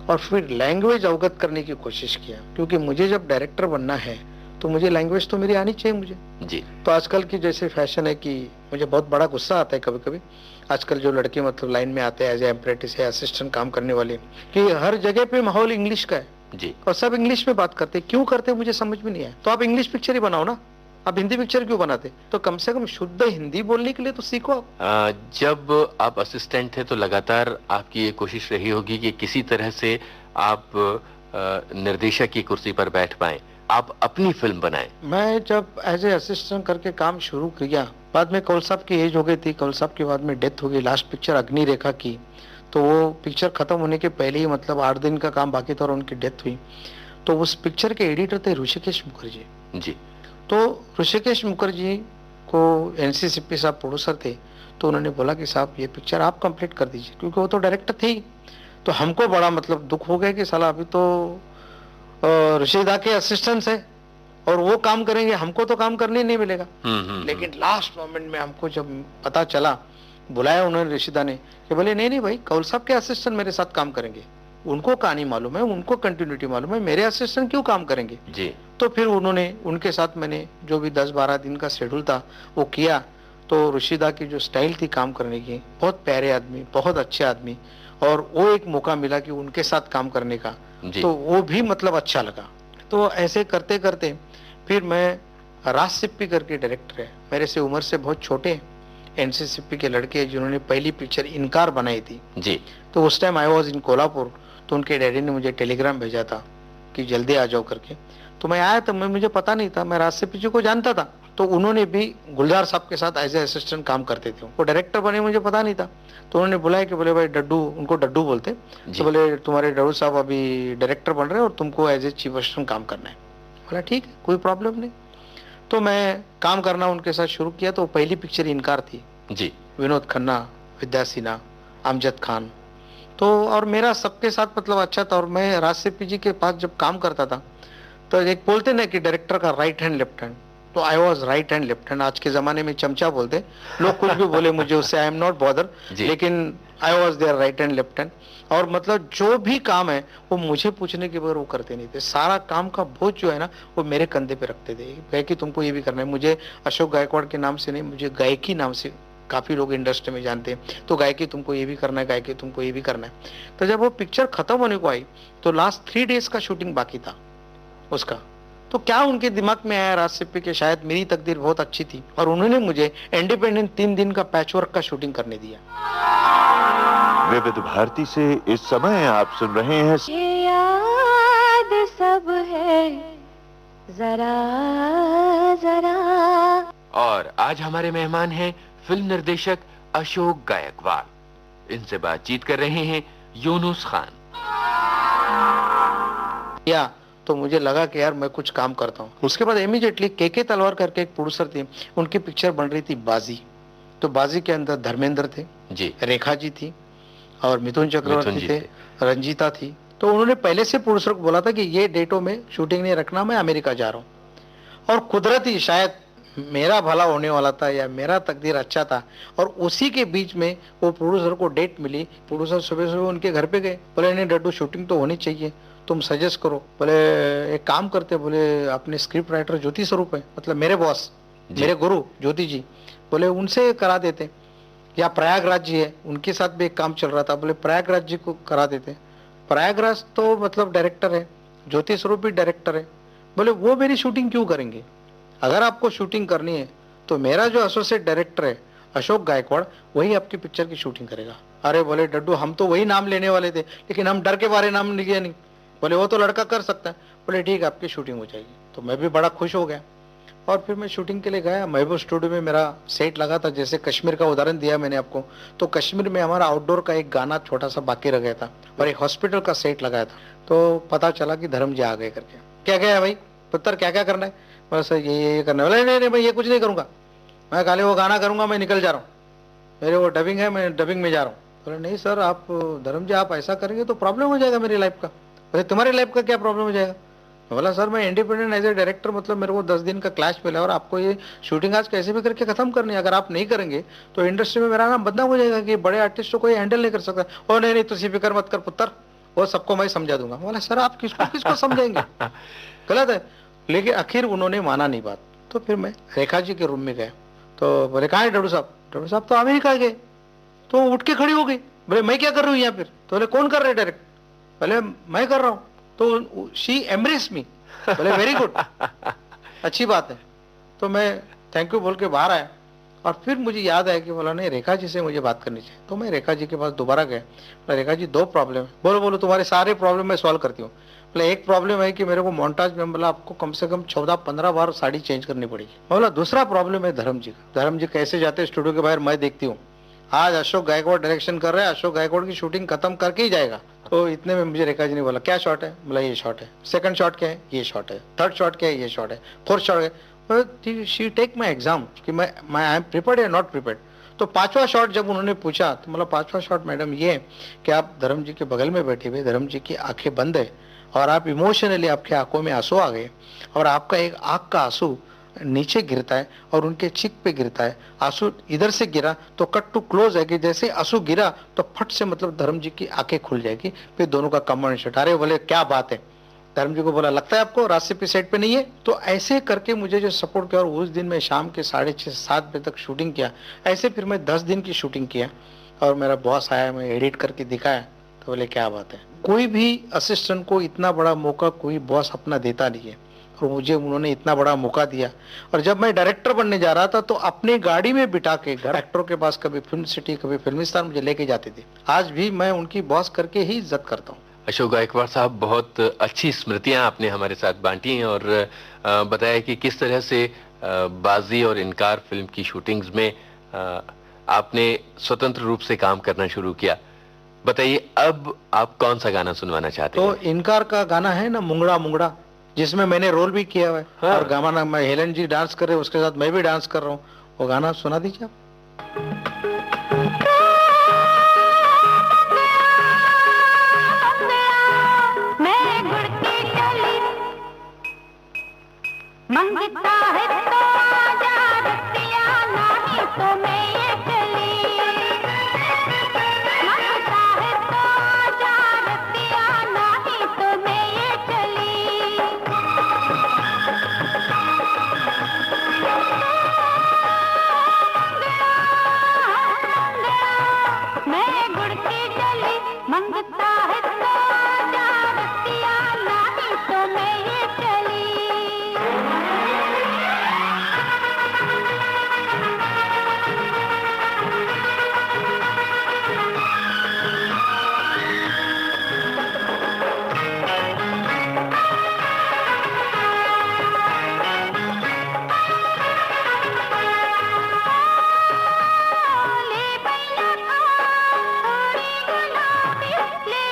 S3: और फिर लैंग्वेज अवगत करने की कोशिश किया, क्योंकि मुझे जब डायरेक्टर बनना है तो मुझे लैंग्वेज तो मेरी आनी चाहिए मुझे।
S1: जी।
S3: तो आजकल की जैसे फैशन है कि मुझे बहुत बड़ा गुस्सा आता है कभी कभी, आजकल जो लड़के मतलब लाइन में आते हैं एज ए एम्प्रेटिस या असिस्टेंट काम करने वाले, कि हर जगह पे माहौल इंग्लिश का है
S1: जी।
S3: और सब इंग्लिश में बात करते हैं। क्यों करते हैं मुझे समझ में नहीं आया। तो आप इंग्लिश पिक्चर ही बनाओ ना, आप हिंदी पिक्चर क्यों बनाते? तो कम से कम शुद्ध हिंदी बोलने के लिए तो सीखो आप।
S1: जब आप असिस्टेंट थे तो लगातार आपकी ये कोशिश रही होगी कि किसी तरह से आप निर्देशक की कुर्सी पर बैठ पाएं, आप अपनी फिल्म बनाएं।
S3: मैं जब एज ए असिस्टेंट करके काम शुरू किया, बाद में कौल साहब की एज हो गई थी, कौल साहब के बाद में डेथ हो गई। लास्ट पिक्चर अग्नि रेखा की, तो वो पिक्चर खत्म होने के पहले ही मतलब 8 दिन का काम बाकी था और उनकी डेथ हुई। तो उस पिक्चर के एडिटर थे ऋषिकेश मुखर्जी
S1: जी।
S3: तो ऋषिकेश मुखर्जी को एनसीसीपी साहब प्रोड्यूसर थे, तो उन्होंने बोला कि साहब ये पिक्चर आप कंप्लीट कर दीजिए, क्योंकि वो तो डायरेक्टर थे ही। तो हमको बड़ा मतलब दुख हो गया कि साला अभी तो ऋषिदा के असिस्टेंट्स है और वो काम करेंगे, हमको तो काम करने नहीं मिलेगा। लेकिन लास्ट मोमेंट में हमको जब पता चला, बुलाया उन्होंने ऋषिदा ने, कि बोले नहीं नहीं भाई, कौल साहब के असिस्टेंट मेरे साथ काम करेंगे, उनको कहानी मालूम है, उनको कंटिन्यूटी मालूम है, मेरे असिस्टेंट क्यों काम करेंगे
S1: जी।
S3: तो फिर उन्होंने उनके साथ मैंने जो भी 10-12 दिन का शेड्यूल था वो किया। तो ऋषिदा की जो स्टाइल थी काम करने की, बहुत प्यारे आदमी, बहुत अच्छे आदमी, और वो एक मौका मिला कि उनके साथ काम करने का, तो वो भी मतलब अच्छा लगा। तो ऐसे करते करते फिर मैं, राज सिप्पी करके डायरेक्टर है, मेरे से उम्र से बहुत छोटे, एनसीसीपी के लड़के जिन्होंने पहली पिक्चर इनकार बनाई थी
S1: जी।
S3: तो उस time I was in Kolhapur. तो उनके डैडी ने मुझे टेलीग्राम भेजा था कि जल्दी आ जाओ करके। तो मैं आया, तो मुझे पता नहीं था, मैं राज सिप्पी जी को जानता था। तो उन्होंने भी गुलजार साहब के साथ एज ए असिस्टेंट काम करते थे, वो डायरेक्टर बने मुझे पता नहीं था। तो उन्होंने बुलाया कि बोले भाई डड्डू, उनको डड्डू बोलते, तो बोले तुम्हारे डड्डू साहब अभी डायरेक्टर बन रहे हैं और तुमको एज ए चीफ असिस्टेंट काम करना है। बोला ठीक है, कोई प्रॉब्लम नहीं। तो मैं काम करना उनके साथ शुरू किया। तो पहली पिक्चर इनकार थी
S1: जी।
S3: विनोद खन्ना, विद्या सिन्हा, अमजद खान। तो और मेरा सबके साथ मतलब अच्छा था। और मैं राज सिप्पी जी के पास जब काम करता था तो एक बोलते ना कि डायरेक्टर का राइट हैंड लेफ्ट हैंड, तो I was right hand left hand. आज के जमाने में चमचा बोलते लोग, कुछ भी बोले मुझे उससे, आई एम नॉट बॉदर, लेकिन I was there right hand left hand. और मतलब जो भी काम है वो मुझे पूछने के बगैर वो करते नहीं थे। सारा काम का बोझ जो है ना वो मेरे कंधे पे रखते थे, कहे कि तुमको ये भी करना है। मुझे अशोक गायकवाड़ के नाम से नहीं, मुझे गायकी नाम से काफी लोग इंडस्ट्री में जानते हैं। तो गायकी तुमको ये भी करना है, गायकी तुमको ये भी करना है। तो जब वो पिक्चर खत्म होने को आई तो लास्ट 3 डेज का शूटिंग बाकी था उसका। तो क्या उनके दिमाग में आया राज सिप्पी के, शायद मेरी तकदीर बहुत अच्छी थी और उन्होंने मुझे इंडिपेंडेंट 3 दिन का पैचवर्क का शूटिंग करने दिया।
S4: विविध भारती से इस समय आप सुन रहे हैं
S2: ये याद सब है जरा जरा।
S1: और आज हमारे मेहमान हैं फिल्म निर्देशक अशोक गायकवाड़। इनसे बातचीत कर रहे हैं यूनुस खान।
S3: या तो मुझे लगा कि यार मैं कुछ काम करता हूँ। उसके बाद इमीडिएटली के तलवार करके एक प्रोड्यूसर थे, उनकी पिक्चर बन रही थी बाजी। तो बाजी के अंदर धर्मेंद्र थे जी, रेखा जी थी और मिथुन चक्रवर्ती थे, रंजीता थी। तो उन्होंने पहले से प्रोड्यूसर को बोला था कि ये डेटों में शूटिंग नहीं रखना, मैं अमेरिका जा रहा हूँ। और कुदरती शायद मेरा भला होने वाला था या मेरा तकदीर अच्छा था, और उसी के बीच में वो प्रोड्यूसर को डेट मिली। प्रोड्यूसर सुबह सुबह उनके घर पे गए, बोले नहीं डड्डू शूटिंग तो होनी चाहिए, तुम सजेस्ट करो। बोले एक काम करते, बोले अपने स्क्रिप्ट राइटर ज्योति स्वरूप है, मतलब मेरे बॉस, मेरे गुरु ज्योति जी, बोले उनसे करा देते, या प्रयागराज जी है उनके साथ भी एक काम चल रहा था, बोले प्रयागराज जी को करा देते। प्रयागराज तो मतलब डायरेक्टर है, ज्योति स्वरूप भी डायरेक्टर है। बोले वो मेरी शूटिंग क्यों करेंगे, अगर आपको शूटिंग करनी है तो मेरा जो एसोसिएट डायरेक्टर है अशोक गायकवाड़, वही आपकी पिक्चर की शूटिंग करेगा। अरे बोले डड्डू हम तो वही नाम लेने वाले थे, लेकिन हम डर के बारे नाम लिया नहीं। बोले वो तो लड़का कर सकता है। बोले ठीक है आपकी शूटिंग हो जाएगी। तो मैं भी बड़ा खुश हो गया। और फिर मैं शूटिंग के लिए गया। महबूब स्टूडियो में मेरा सेट लगा था। जैसे कश्मीर का उदाहरण दिया मैंने आपको, तो कश्मीर में हमारा आउटडोर का एक गाना छोटा सा बाकी रह गया था और एक हॉस्पिटल का सेट लगाया था। तो पता चला कि धर्म जी आ गए करके। क्या क्या है भाई पुत्र, क्या क्या करना है? बस ये करना है। बोले नहीं नहीं मैं ये कुछ नहीं करूंगा, मैं खाली वो गाना करूंगा, मैं निकल जा रहा हूँ, मेरे वो डबिंग है, मैं डबिंग में जा रहा हूँ। बोले नहीं सर, आप धर्म जी आप ऐसा करेंगे तो प्रॉब्लम हो जाएगा मेरी लाइफ का। बोले तुम्हारी लाइफ का क्या प्रॉब्लम हो जाएगा? बोला सर मैं इंडिपेंडेंट एज ए डायरेक्टर, मतलब मेरे को 10 दिन का क्लैश मिला और आपको ये शूटिंग आज कैसे भी करके खत्म करनी है। अगर आप नहीं करेंगे तो इंडस्ट्री में मेरा नाम बदनाम हो जाएगा कि बड़े आर्टिस्टों को ये हैंडल नहीं कर सकता। ओ नहीं नहीं तुझे फिक्र मत कर पुत्र, वो सबको मैं समझा दूंगा। बोला सर आप किसको किसको समझाएंगे, गलत है। लेकिन आखिर उन्होंने माना नहीं बात। तो फिर मैं रेखा जी के रूम में गया, तो बोले कहाँ है डब्लू साहब? डब्लू साहब तो अमेरिका गए। तो उठ के खड़ी हो गई। बोले मैं क्या कर रही हूँ यहाँ? फिर तो बोले कौन कर रहे डायरेक्ट? बोले मैं कर रहा हूँ। तो शी एम्ब्रेस मी। बोले वेरी गुड, अच्छी बात है। तो मैं थैंक यू बोल के बाहर आया और फिर मुझे याद आया कि बोला नहीं रेखा जी से मुझे बात करनी चाहिए। तो मैं रेखा जी के पास दोबारा गया। बोला रेखा जी 2 प्रॉब्लम है। बोलो बोलो तुम्हारे सारे प्रॉब्लम मैं सॉल्व करती हूँ। बोले एक प्रॉब्लम है कि मेरे को मोन्टाज में बोला आपको कम से कम 14-15 बार साड़ी चेंज करनी पड़ेगी। बोला दूसरा प्रॉब्लम है धर्म जी का। धर्म जी कैसे जाते हैं स्टूडियो के बाहर मैं देखती हूँ। आज अशोक गायकवाड़ डायरेक्शन कर रहे हैं, अशोक गायकवाड़ की शूटिंग खत्म करके ही जाएगा। तो इतने में मुझे रेखा जी ने बोला क्या शॉट है? बोला ये शॉट है। सेकंड शॉट क्या है? ये शॉट है। थर्ड शॉट क्या है? ये शॉट है। फोर्थ शॉट है। शी टेक माई एग्जाम कि मैं आई एम प्रिपेयर्ड या नॉट प्रिपेयर्ड। तो 5वां शॉट जब उन्होंने पूछा तो मतलब 5वां शॉट मैडम ये है कि आप धर्म जी के बगल में बैठे हुए, धर्म जी की आंखें बंद है और आप इमोशनली आपके आंखों में आंसू आ गए और आपका एक आंख का आंसू नीचे गिरता है और उनके चिक पे गिरता है। आंसू इधर से गिरा तो कट टू क्लोज है कि जैसे आंसू गिरा तो फट से मतलब धर्म जी की आंखें खुल जाएगी। फिर दोनों का कॉम्बिनेशन। अरे बोले क्या बात है? धर्म जी को बोला लगता है आपको रास्ते पे सेट पे नहीं है? तो ऐसे करके मुझे जो सपोर्ट किया और उस दिन मैं शाम के 6:30-7 बजे तक शूटिंग किया। ऐसे फिर मैं 10 दिन की शूटिंग किया और मेरा बॉस आया, मैं एडिट करके दिखाया तो बोले क्या बात है। कोई भी असिस्टेंट को इतना बड़ा मौका कोई बॉस अपना देता नहीं है और मुझे उन्होंने इतना बड़ा मौका दिया। और जब मैं डायरेक्टर बनने जा रहा था तो अपनी गाड़ी में बिठा के डायरेक्टरों के पास कभी फिल्म सिटी कभी फिल्मिस्तान मुझे लेके जाते थे। आज भी मैं उनकी बॉस करके ही इज्जत करता हूँ।
S1: अशोक गायकवाड़ साहब, बहुत अच्छी स्मृतियां आपने हमारे साथ बांटी हैं और बताया कि किस तरह से बाजी और इनकार फिल्म की शूटिंग्स में आपने स्वतंत्र रूप से काम करना शुरू किया। बताइए अब आप कौन सा गाना सुनवाना चाहते हैं?
S3: तो इनकार का गाना है ना मुंगड़ा मुंगड़ा, जिसमें मैंने रोल भी किया हुआ है।
S1: हाँ।
S3: और गाना में हेलन जी डांस कर रहे हैं, उसके साथ मैं भी डांस कर रहा हूँ। वो गाना सुना दीजिए आप।
S2: मैं गुड़ की डली मंगता है तो आजा रतिया, नहीं तो मैं ये चली। मंगता है तो आजा रतिया, नहीं तो मैं ये चली। मैं गुड़ की डली मंगता है तो आजा रतिया, नहीं तो मैं ये चली। ले बैया का थोड़ी गुलाबी, ले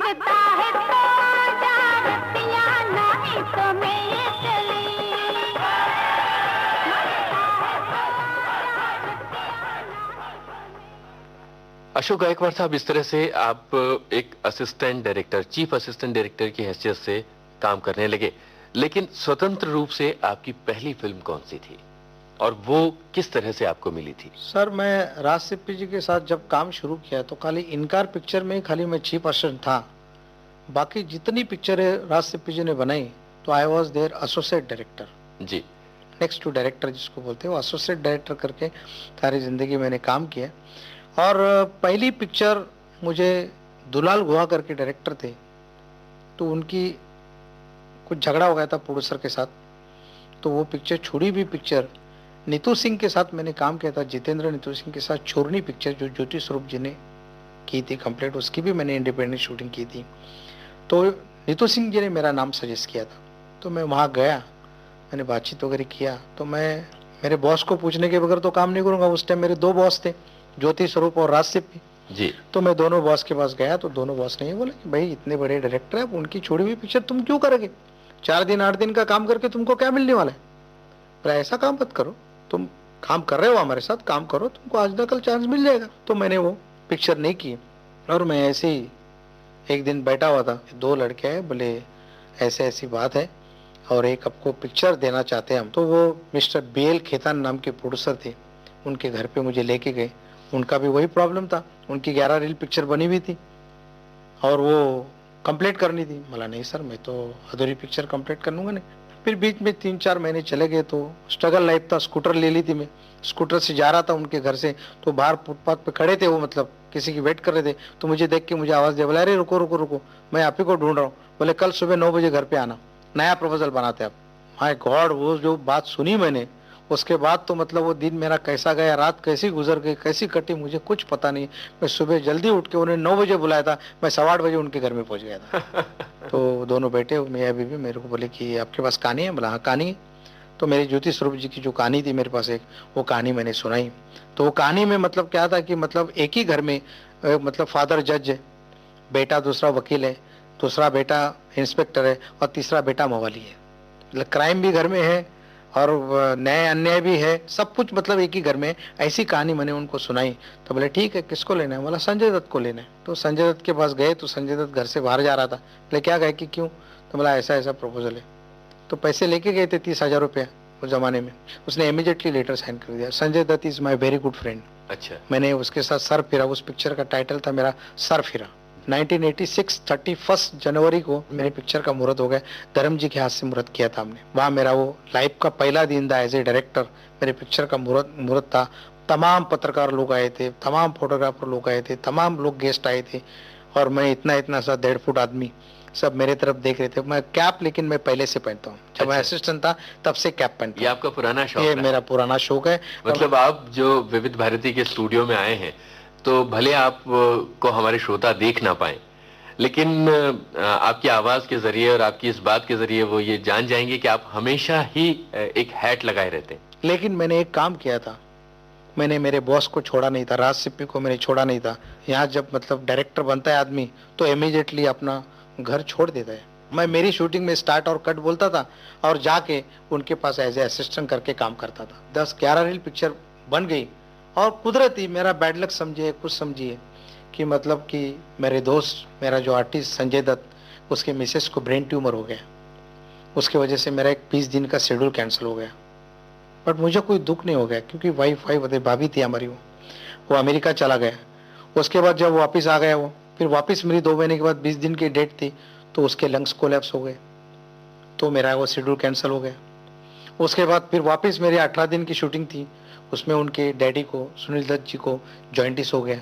S2: मंगता है तो आजा रतिया नहीं तो मैं ये चली
S1: अशोक गायकवाड़ साहब, इस तरह से आप एक assistant director, chief assistant director की हैसियत से काम करने लगे, लेकिन स्वतंत्र रूप से आपकी पहली फिल्म कौन सी थी और वो किस तरह से आपको मिली थी?
S3: सर, मैं राज सिप्पी जी के साथ जब काम शुरू किया तो खाली इनकार पिक्चर में खाली मैं चीफ असिस्टेंट था। बाकी जितनी पिक्चरें राज सिप्पी जी ने बनाई तो I was there associate director,
S1: जी,
S3: नेक्स्ट टू डायरेक्टर जिसको बोलते हैं, वो एसोसिएट डायरेक्टर करके सारी जिंदगी मैंने काम किया। और पहली पिक्चर मुझे दुलाल गुहा करके डायरेक्टर थे, तो उनकी कुछ झगड़ा हो गया था प्रोड्यूसर के साथ, तो वो पिक्चर छोड़ी भी पिक्चर नीतू सिंह के साथ मैंने काम किया था, जितेंद्र नीतू सिंह के साथ छोड़नी पिक्चर जो ज्योति स्वरूप जी ने की थी कंप्लीट, उसकी भी मैंने इंडिपेंडेंट शूटिंग की थी। तो नीतू सिंह जी ने मेरा नाम सजेस्ट किया था, तो मैं वहाँ गया, मैंने बातचीत वगैरह किया, तो मैं मेरे बॉस को पूछने के बगैर तो काम नहीं करूँगा। उस टाइम मेरे दो बॉस थे, ज्योति स्वरूप और राज सिप्पी
S1: जी।
S3: तो मैं दोनों बॉस के पास गया, तो दोनों बॉस ने ये बोला कि भाई इतने बड़े डायरेक्टर है, उनकी छोड़ी हुई पिक्चर तुम क्यों करोगे? 4 दिन 8 दिन का काम करके तुमको क्या मिलने वाला है? पर ऐसा काम मत करो, तुम काम कर रहे हो हमारे साथ, काम करो, तुमको आज ना कल चांस मिल जाएगा। तो मैंने वो पिक्चर नहीं की, और मैं ऐसे ही एक दिन बैठा हुआ था, 2 लड़के हैं, बोले ऐसे ऐसी बात है और एक आपको पिक्चर देना चाहते हैं हम। तो वो मिस्टर BL खेतान नाम के प्रोड्यूसर थे, उनके घर पे मुझे लेके गए। उनका भी वही प्रॉब्लम था, उनकी 11 रील पिक्चर बनी हुई थी और वो कंप्लीट करनी थी। मला नहीं सर, मैं तो अधूरी पिक्चर कंप्लीट कर लूंगा नहीं। फिर बीच में 3-4 महीने चले गए, तो स्ट्रगल लाइफ था, स्कूटर ले ली थी मैं, स्कूटर से जा रहा था उनके घर से, तो बाहर फुटपाथ पे खड़े थे वो, मतलब किसी की वेट कर रहे थे, तो मुझे देख के मुझे आवाज दे, बोला अरे रुको रुको रुको, मैं आप ही को ढूंढ रहा हूँ। बोले कल सुबह 9 बजे घर पे आना, नया प्रपोजल बनाते आप। माय गॉड, वो जो बात सुनी मैंने, उसके बाद तो मतलब वो दिन मेरा कैसा गया, रात कैसी गुजर गई, कैसी कटी, मुझे कुछ पता नहीं। मैं सुबह जल्दी उठ के, उन्हें 9 बजे बुलाया था, मैं 8:15 बजे उनके घर में पहुंच गया था। तो दोनों बैठे, मैं बीवी, मेरे को बोले कि आपके पास कहानी है? बोला हाँ कहानी है। तो मेरी ज्योति स्वरूप जी की जो कहानी थी मेरे पास एक, वो कहानी मैंने सुनाई। तो वो कहानी में मतलब क्या था कि मतलब एक ही घर में मतलब फादर जज है, बेटा दूसरा वकील है, दूसरा बेटा इंस्पेक्टर है और तीसरा बेटा मवाली है। मतलब क्राइम भी घर में है और न्याय अन्याय भी है, सब कुछ मतलब एक ही घर में। ऐसी कहानी मैंने उनको सुनाई। तो बोले ठीक है, किसको लेना है? बोला संजय दत्त को लेना है। तो संजय दत्त के पास गए, तो संजय दत्त घर से बाहर जा रहा था। बोले क्या गए कि क्यों? तो बोला ऐसा ऐसा प्रपोजल है। तो पैसे लेके गए थे 30,000 रुपया उस जमाने में। उसने इमीडिएटली लेटर साइन कर दिया। Sanjay Dutt is my very good friend.
S1: अच्छा।
S3: मैंने उसके साथ सर फिरा, उस पिक्चर का टाइटल था मेरा सर फिरा। 1986 31 जनवरी को मेरे पिक्चर का मुहूर्त हो गया, धर्म जी के हाथ से मुहूर्त किया था हमने। वहाँ मेरा वो लाइफ का पहला दिन था एज ए डायरेक्टर। मेरे पिक्चर का मुहूर्त था। तमाम पत्रकार लोग आए थे, तमाम फोटोग्राफर लोग आए थे, तमाम लोग गेस्ट आए थे, और मैं इतना सा 1.5 फुट आदमी, सब मेरे तरफ देख रहे थे। मैं कैप लेकिन मैं पहले से पहनता हूँ, जब मैं असिस्टेंट था तब से कैप पहनता हूँ।
S1: ये आपका पुराना शौक
S3: ये
S1: है?
S3: मेरा पुराना शौक है।
S1: मतलब आप जो विविध भारती के स्टूडियो में आए हैं, तो भले आप को हमारे श्रोता देख ना पाए, लेकिन आपकी आवाज के जरिए और आपकी इस बात के जरिए वो ये जान जाएंगे कि आप हमेशा ही एक हैट लगाए रहते हैं।
S3: लेकिन मैंने एक काम किया था, मैंने मेरे बॉस को छोड़ा नहीं था, राज सिप्पी को मैंने छोड़ा नहीं था। यहाँ जब मतलब डायरेक्टर बनता है आदमी तो इमीडिएटली अपना घर छोड़ देता है। मैं मेरी शूटिंग में स्टार्ट और कट बोलता था और जाके उनके पास एज ए असिस्टेंट करके काम करता था। 10-11 रील पिक्चर बन गई, और कुदरती मेरा बैड लक समझिए, कुछ समझिए कि मतलब कि मेरे दोस्त, मेरा जो आर्टिस्ट संजय दत्त, उसके मिसेस को ब्रेन ट्यूमर हो गया। उसकी वजह से मेरा एक 20 दिन का शेड्यूल कैंसिल हो गया। बट मुझे कोई दुख नहीं हो गया, क्योंकि वाइफ भाभी थी हमारी, वो अमेरिका चला गया। उसके बाद जब वापस आ गया वो, फिर वापस मेरी 2 महीने के बाद 20 दिन की डेट थी, तो उसके लंग्स कोलैप्स हो गए, तो मेरा वो शेड्यूल कैंसिल हो गया। उसके बाद फिर वापस मेरी 18 दिन की शूटिंग थी, उसमें उनके डैडी को, सुनील दत्त जी को जॉइंटिस हो गया।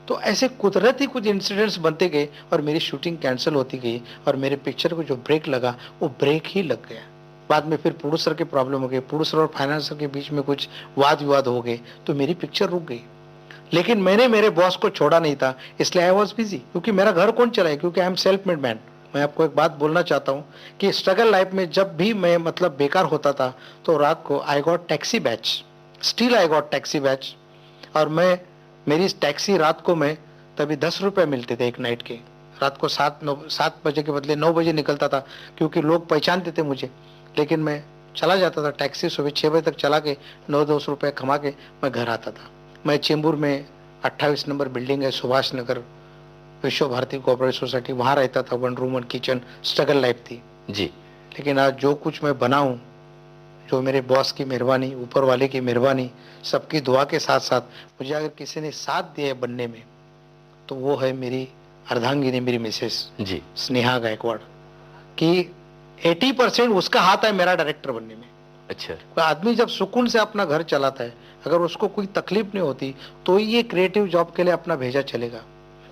S3: तो ऐसे कुदरती कुछ इंसिडेंट्स बनते गए और मेरी शूटिंग कैंसिल होती गई, और मेरे पिक्चर को जो ब्रेक लगा वो ब्रेक ही लग गया। बाद में फिर प्रोड्यूसर के प्रॉब्लम हो गई, प्रोड्यूसर और फाइनेंसर के बीच में कुछ वाद विवाद हो गए, तो मेरी पिक्चर रुक गई। लेकिन मैंने मेरे बॉस को छोड़ा नहीं था, इसलिए आई वॉज बिजी, क्योंकि मेरा घर कौन चलाए, क्योंकि I am self made man. मैं आपको एक बात बोलना चाहता हूँ कि स्ट्रगल लाइफ में जब भी मैं मतलब बेकार होता था, तो रात को I got taxi batch, still I got taxi batch, और मैं मेरी टैक्सी रात को मैं तभी 10 रुपए मिलते थे एक नाइट के, रात को 7 बजे के बदले 9 बजे निकलता था, क्योंकि लोग पहचानते थे मुझे। लेकिन मैं चला जाता था टैक्सी, सुबह 6 बजे तक चला के 9-10 रुपए कमा के मैं घर आता था। मैं चेंबूर में 28 नंबर बिल्डिंग है, सुभाष नगर, विश्व भारती कोऑपरेटिव सोसाइटी, वहां रहता था। 1 रूम 1 किचन, स्ट्रगल लाइफ थी
S1: जी।
S3: लेकिन आज जो कुछ मैं बना हूँ, जो मेरे बॉस की मेहरबानी, ऊपर वाले की मेहरबानी, सबकी दुआ के साथ साथ मुझे अगर किसी ने साथ दिया है बनने में, तो वो है मेरी अर्धांगिनी, मेरी मिसेस
S1: जी।
S3: स्नेहा गायकवाड़, कि 80% उसका हाथ है मेरा डायरेक्टर बनने में।
S1: अच्छा।
S3: कोई आदमी जब सुकून से अपना घर चलाता है, अगर उसको कोई तकलीफ नहीं होती, तो ये क्रिएटिव जॉब के लिए अपना भेजा चलेगा।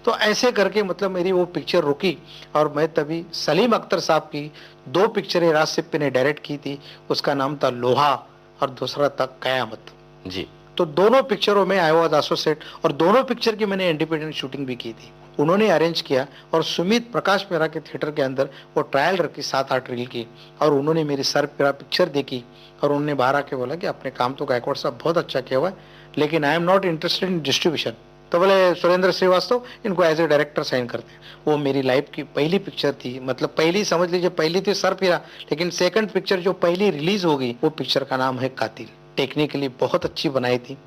S3: तो ऐसे करके मतलब मेरी वो पिक्चर रुकी, और मैं तभी सलीम अख्तर साहब की 2 पिक्चरें राज सिप्पी ने डायरेक्ट की थी। उसका नाम था लोहा और दूसरा था कयामत
S1: जी।
S3: तो दोनों पिक्चरों में आई वाज एसोसिएट, और दोनों पिक्चर की मैंने इंडिपेंडेंट शूटिंग भी की थी। उन्होंने अरेंज किया, और सुमित प्रकाश मेहरा के थिएटर के अंदर वो ट्रायल रखी 7-8 रील की, और उन्होंने मेरी सर मेरा पिक्चर देखी, और उन्होंने बाहर आके बोला कि आपने काम तो गायकवाड़ साहब बहुत अच्छा किया हुआ है, लेकिन आई am not interested in distribution. तो बोले सुरेंद्र श्रीवास्तव इनको एज ए डायरेक्टर साइन करते हैं। वो मेरी लाइफ की पहली पिक्चर थी, मतलब पहली समझ लीजिए, पहली थी सर फिरा, लेकिन सेकंड पिक्चर जो पहली रिलीज हो गई, वो पिक्चर का नाम है कातिल। टेक्निकली बहुत अच्छी बनाई थी।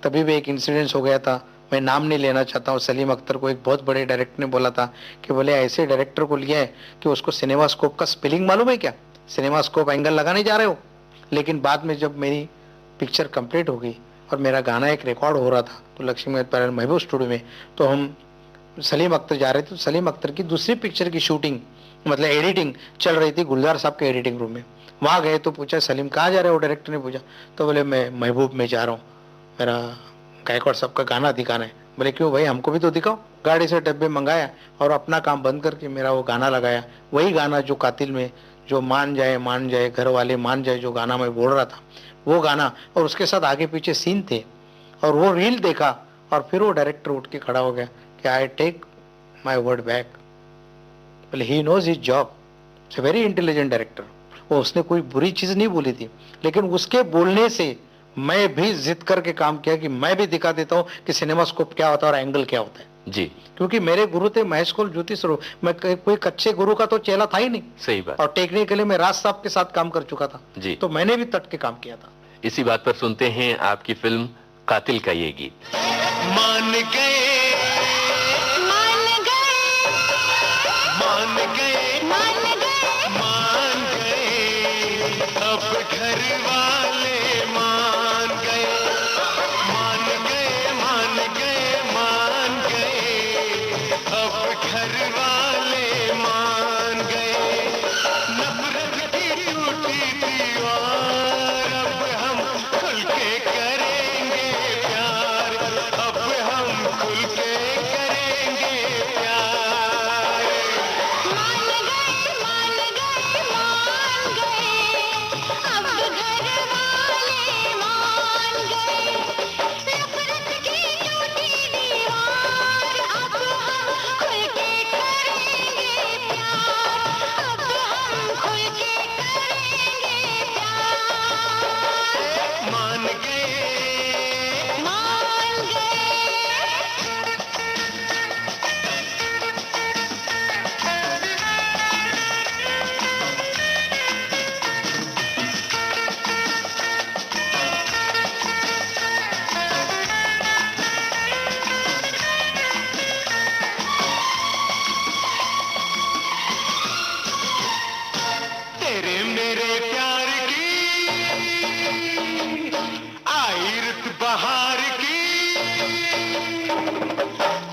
S3: तभी भी एक इंसिडेंस हो गया था, मैं नाम नहीं लेना चाहता हूँ। सलीम अख्तर को एक बहुत बड़े डायरेक्टर ने बोला था कि बोले ऐसे डायरेक्टर को लिया है कि उसको सिनेमास्कोप का स्पेलिंग मालूम है क्या, सिनेमास्कोप एंगल लगाने जा रहे हो। लेकिन बाद में जब मेरी पिक्चर कंप्लीट हो गई और मेरा गाना एक रिकॉर्ड हो रहा था, तो लक्ष्मी महबूब स्टूडियो में, तो हम सलीम अख्तर जा रहे थे। तो सलीम अख्तर की दूसरी पिक्चर की शूटिंग, मतलब एडिटिंग चल रही थी गुलजार साहब के एडिटिंग रूम में। वहाँ गए तो पूछा सलीम कहाँ जा रहे हो, डायरेक्टर ने पूछा। तो बोले मैं महबूब में जा रहा हूँ, मेरा गायकवाड़ साहब का गाना दिखाना है। बोले क्यों भाई, हमको भी तो दिखाओ। गाड़ी से डब्बे मंगाया और अपना काम बंद करके मेरा वो गाना लगाया, वही गाना जो कातिल में, जो मान जाए घर वाले मान जाए, जो गाना मैं बोल रहा था वो गाना, और उसके साथ आगे पीछे सीन थे। और वो रील देखा, और फिर वो डायरेक्टर उठ के खड़ा हो गया कि I take my word back. बोले he knows his job, it's a very intelligent director. वो उसने कोई बुरी चीज नहीं बोली थी, लेकिन उसके बोलने से मैं भी जिद करके काम किया कि मैं भी दिखा देता हूँ कि सिनेमास्कोप क्या होता है और एंगल क्या होता है।
S1: जी।
S3: क्योंकि मेरे गुरु थे महेश कौल ज्योति स्वरूप, मैं कोई कच्चे गुरु का तो चेला था ही नहीं।
S1: सही बात।
S3: और टेक्निकली मैं राज साहब के साथ काम कर चुका था
S1: जी।
S3: तो मैंने भी तट के काम किया था।
S1: इसी बात पर सुनते हैं आपकी फिल्म कातिल का ये गीत।
S5: मान गए, मान गए, मान गए, मान गए, मान गए, अब घर वाले मान गए, मान गए, मान गए, मान गए, अब घर वाले मान गए। नफरत की टूटी दीवार अब हम खुल के करेंगे प्यार, अब हम खुल के करेंगे प्यार। मान गए, मान गए, मान गए, अब घर वाले मान गए। नफरत की टूटी दीवार अब हम खुल के करेंगे प्यार, अब हम खुल के करेंगे प्यार। मान गए, मान गए। तेरे मेरे प्यार की आई रुत बहार की,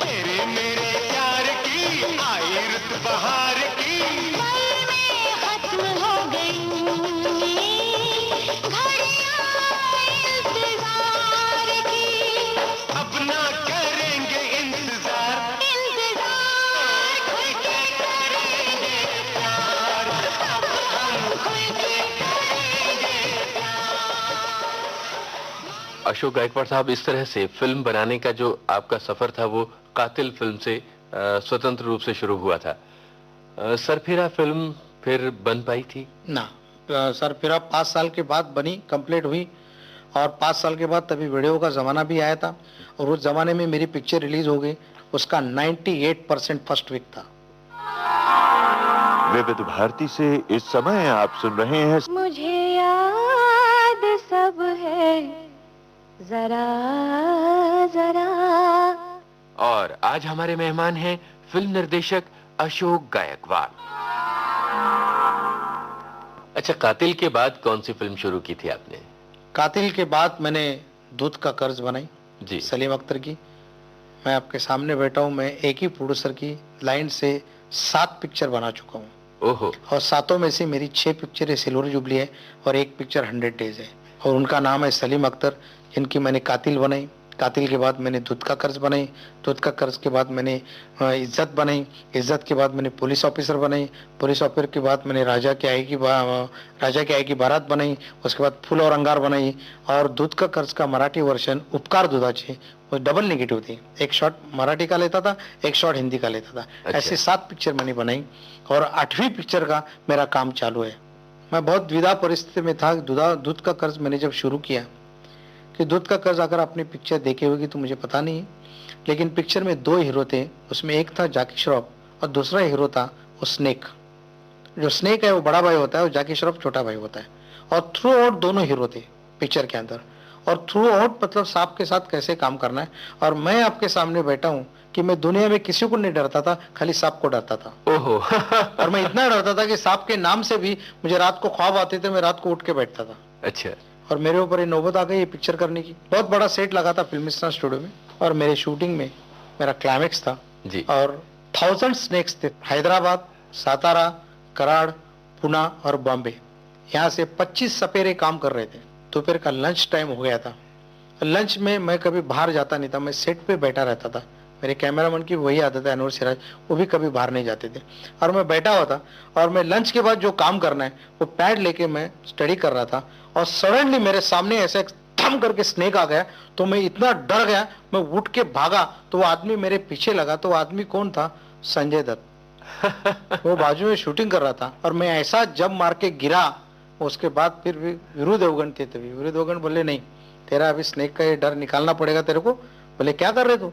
S5: तेरे मेरे प्यार की आई रुत बहार की, पल में खत्म हो गई घड़ियां इंतजार की। अब ना करेंगे इंतजार, इंतजार खुल के करेंगे प्यार, अब हम खुल के करेंगे प्यार।
S1: अशोक गायकवाड़ साहब, इस तरह से फिल्म बनाने का जो आपका सफर था वो कातिल फिल्म से स्वतंत्र रूप से शुरू हुआ था। सरफिरा फिल्म फिर बन पाई थी
S3: ना, सर फिर 5 साल के बाद बनी, कंप्लीट हुई, और 5 साल के बाद तभी वीडियो का ज़माना भी आया था, और उस ज़माने में मेरी पिक्चर रिलीज हो गई। उसका 98% फर्स्ट वीक था।
S4: विविध भारती से इस समय आप सुन रहे हैं
S2: मुझे याद सब है जरा जरा।
S1: और आज हमारे मेहमान हैं फिल्म निर्देशक अशोक गायकवाड़। अच्छा, कातिल के बाद कौन सी फिल्म शुरू की थी आपने?
S3: कातिल के बाद मैंने दूध का कर्ज बनाई
S1: जी।
S3: सलीम अख्तर की। मैं आपके सामने बैठा हूँ, मैं एक ही प्रोड्यूसर की लाइन से 7 पिक्चर बना चुका हूँ,
S1: ओहो।
S3: और 7 में से मेरी 6 पिक्चरें सिल्वर जुबली है और एक पिक्चर 100 डेज है, और उनका नाम है सलीम अख्तर, जिनकी मैंने कातिल बनाई। कातिल के बाद मैंने दूध का कर्ज बनाई, दूध का कर्ज के बाद मैंने इज्जत बनाई, इज्जत के बाद मैंने पुलिस ऑफिसर बनाई, पुलिस ऑफिसर के बाद मैंने राजा की आएगी बारात बनाई, उसके बाद फूल और अंगार बनाई, और दूध का कर्ज का मराठी वर्जन उपकार दुधाचे वो डबल नेगेटिव थी, एक शॉट मराठी का लेता था, एक शॉट हिंदी का लेता था।
S1: अच्छा।
S3: ऐसे 7 पिक्चर मैंने बनाई और 8वीं पिक्चर का मेरा काम चालू है। मैं बहुत द्विधा परिस्थिति में था। दूध का कर्ज मैंने जब शुरू किया, कि दूध का कर्ज अगर आपने पिक्चर देखे होगी तो मुझे पता नहीं है, लेकिन पिक्चर में 2 हीरो थे, उसमें एक था जाकी श्रॉफ और दूसरा हीरो था वो स्नेक। जो स्नेक है वो बड़ा भाई होता है और जाकी श्रॉफ छोटा भाई होता है, और थ्रू आउट दोनों हीरो थे पिक्चर के अंदर, और थ्रू आउट मतलब सांप के साथ कैसे काम करना है। और मैं आपके सामने बैठा हूँ कि मैं दुनिया में किसी को नहीं डरता था, खाली सांप को डरता था।
S1: ओहो।
S3: और मैं इतना डरता था कि सांप के नाम से भी मुझे रात को ख्वाब आते थे, मैं रात को उठ के बैठता था।
S1: अच्छा।
S3: और मेरे ऊपर ये नौबत आ गई ये पिक्चर करने की। बहुत बड़ा सेट लगा था फिल्मिस्तान स्टूडियो में, और मेरे शूटिंग में मेरा क्लाइमेक्स था
S1: जी।
S3: और 1000 स्नेक्स थे। हैदराबाद, सातारा, कराड़, पुणे और बॉम्बे, यहाँ से 25 सपेरे काम कर रहे थे। दोपहर का लंच टाइम हो गया था। लंच में मैं कभी बाहर जाता नहीं था, मैं सेट पे बैठा रहता था। मेरे कैमरामैन की वही आदत है, अनवर सिराज, वो भी कभी बाहर नहीं जाते थे, और मैं बैठा हुआ था। और मैं लंच के बाद जो काम करना है वो पैड लेके मैं स्टडी कर रहा था, और सडनली मेरे सामने ऐसे थम करके स्नेक आ गया, तो मैं इतना डर गया, मैं उठ के भागा, तो वो आदमी मेरे पीछे लगा। तो वो आदमी कौन था? संजय दत्त। वो बाजू में शूटिंग कर रहा था, और मैं ऐसा जब मार के गिरा, उसके बाद फिर भी वीरू देवगन थे, तभी वीरू देवगन बोले नहीं, तेरा अभी स्नेक का ये डर निकालना पड़ेगा तेरे को। बोले क्या कर रहे तू?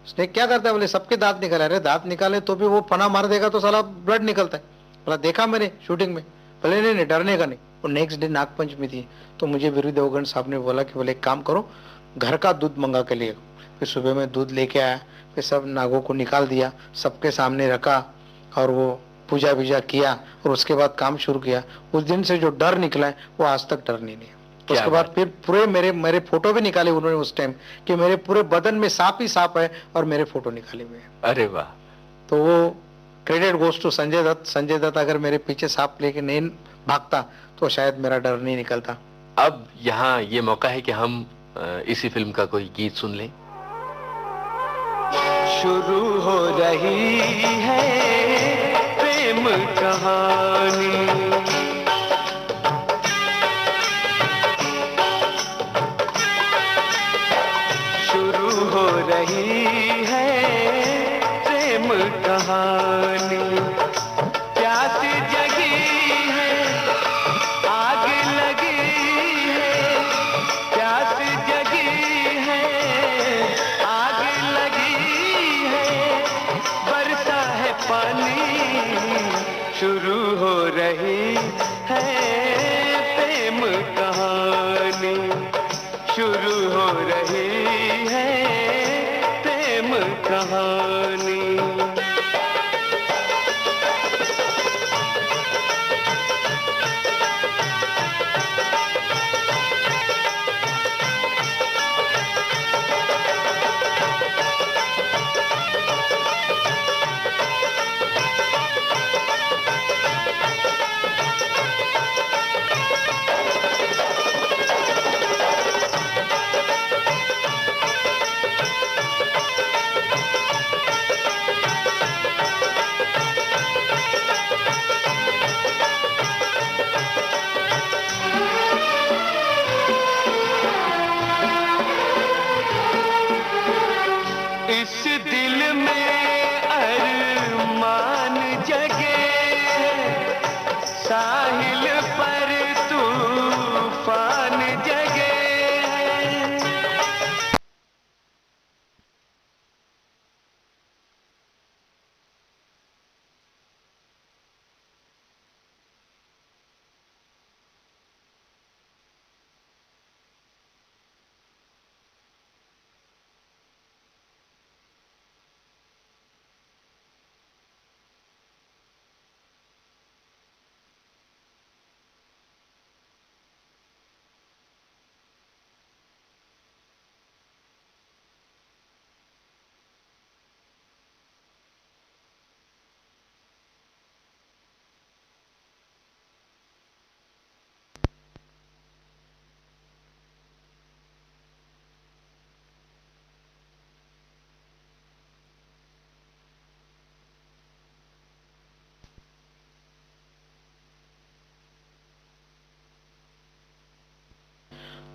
S3: स्नेक क्या करता है? बोले सबके दांत निकाले। अरे दांत निकाले तो भी वो फना मार देगा तो साला ब्लड निकलता है। बोला देखा मैंने शूटिंग में। बोले नहीं नहीं, डरने का नहीं। और नेक्स्ट डे नागपंचमी थी, तो मुझे वीरू देवगन साहब ने बोला कि बोले एक काम करो, घर का दूध मंगा के लिए। फिर सुबह में दूध लेके आया, फिर सब नागों को निकाल दिया, सबके सामने रखा, और वो पूजा वूजा किया, और उसके बाद काम शुरू किया। उस दिन से जो डर निकला है वो आज तक डर नहीं है। उसके बाद फिर पूरे मेरे फोटो भी निकाले उन्होंने उस टाइम, कि मेरे पूरे बदन में सांप ही सांप है, और मेरे फोटो निकाले हुए हैं।
S1: अरे वाह।
S3: तो वो credit goes to Sanjay Dutt. Sanjay Dutt अगर मेरे पीछे सांप लेके नहीं भागता तो शायद मेरा डर नहीं निकलता।
S1: अब यहाँ ये मौका है कि हम इसी फिल्म का कोई गीत सुन लें।
S5: शुरू हो रही है प्रेम कहानी, शुरू हो रही है प्रेम कहानी। प्यास जगी है, आग लगी है, प्यास जगी है, आग लगी है, बरसा है पानी, शुरू हो रही है प्रेम कहानी, शुरू हो रही है प्रेम कहानी।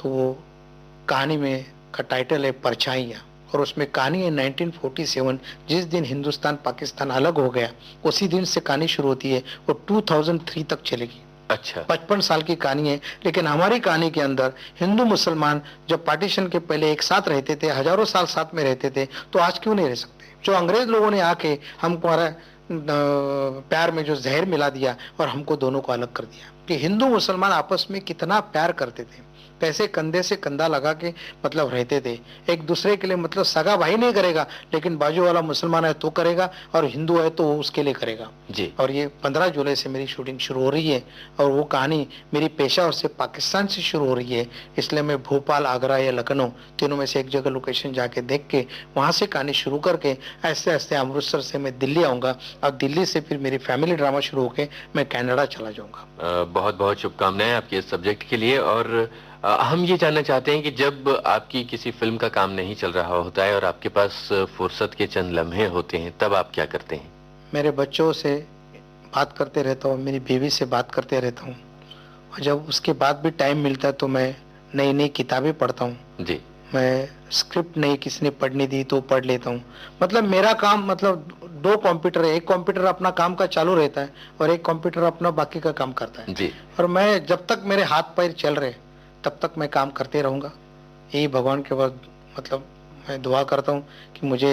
S3: तो वो कहानी में का टाइटल है परछाइयाँ, और उसमें कहानी है 1947, जिस दिन हिंदुस्तान पाकिस्तान अलग हो गया उसी दिन से कहानी शुरू होती है, वो 2003 तक चलेगी।
S1: अच्छा।
S3: 55 साल की कहानी है, लेकिन हमारी कहानी के अंदर हिंदू मुसलमान जब पार्टीशन के पहले एक साथ रहते थे, हजारों साल साथ में रहते थे, तो आज क्यों नहीं रह सकते? जो अंग्रेज लोगों ने आके हमको हमारा प्यार में जो जहर मिला दिया और हमको दोनों को अलग कर दिया, कि हिंदू मुसलमान आपस में कितना प्यार करते थे, कैसे कंधे से कंधा लगा के मतलब रहते थे एक दूसरे के लिए, मतलब सगा भाई नहीं करेगा लेकिन बाजू वाला मुसलमान है तो करेगा और हिंदू है तो वो उसके लिए करेगा
S1: जी।
S3: और ये 15 जुलाई से मेरी शूटिंग शुरू हो रही है, और वो कहानी मेरी पेशावर से पाकिस्तान से शुरू हो रही है, इसलिए मैं भोपाल, आगरा या लखनऊ तीनों में से एक जगह लोकेशन जाके देख के वहां से कहानी शुरू करके ऐसे ऐसे अमृतसर से मैं दिल्ली आऊंगा, और दिल्ली से फिर मेरी फैमिली ड्रामा शुरू होके मैं कनाडा चला जाऊंगा।
S1: बहुत बहुत शुभकामनाएं आपके इस सब्जेक्ट के लिए। और हम ये जानना चाहते हैं कि जब आपकी किसी फिल्म का काम नहीं चल रहा होता है और आपके पास फुर्सत के चंद लम्हे होते हैं, तब आप क्या करते हैं?
S3: मेरे बच्चों से बात करते रहता हूँ, मेरी बीवी से बात करते रहता हूँ, और जब उसके बाद भी टाइम मिलता है तो मैं नई नई किताबें पढ़ता हूँ।
S1: जी।
S3: मैं स्क्रिप्ट नहीं किसी ने पढ़ने दी तो पढ़ लेता हूँ। मतलब मेरा काम, मतलब 2 कंप्यूटर है, एक कंप्यूटर अपना काम का चालू रहता है और एक कंप्यूटर अपना बाकी का काम करता है
S1: जी।
S3: और मैं जब तक मेरे हाथ पैर चल रहे तब तक मैं काम करते रहूंगा। यही भगवान के बाद मतलब मैं दुआ करता हूँ कि मुझे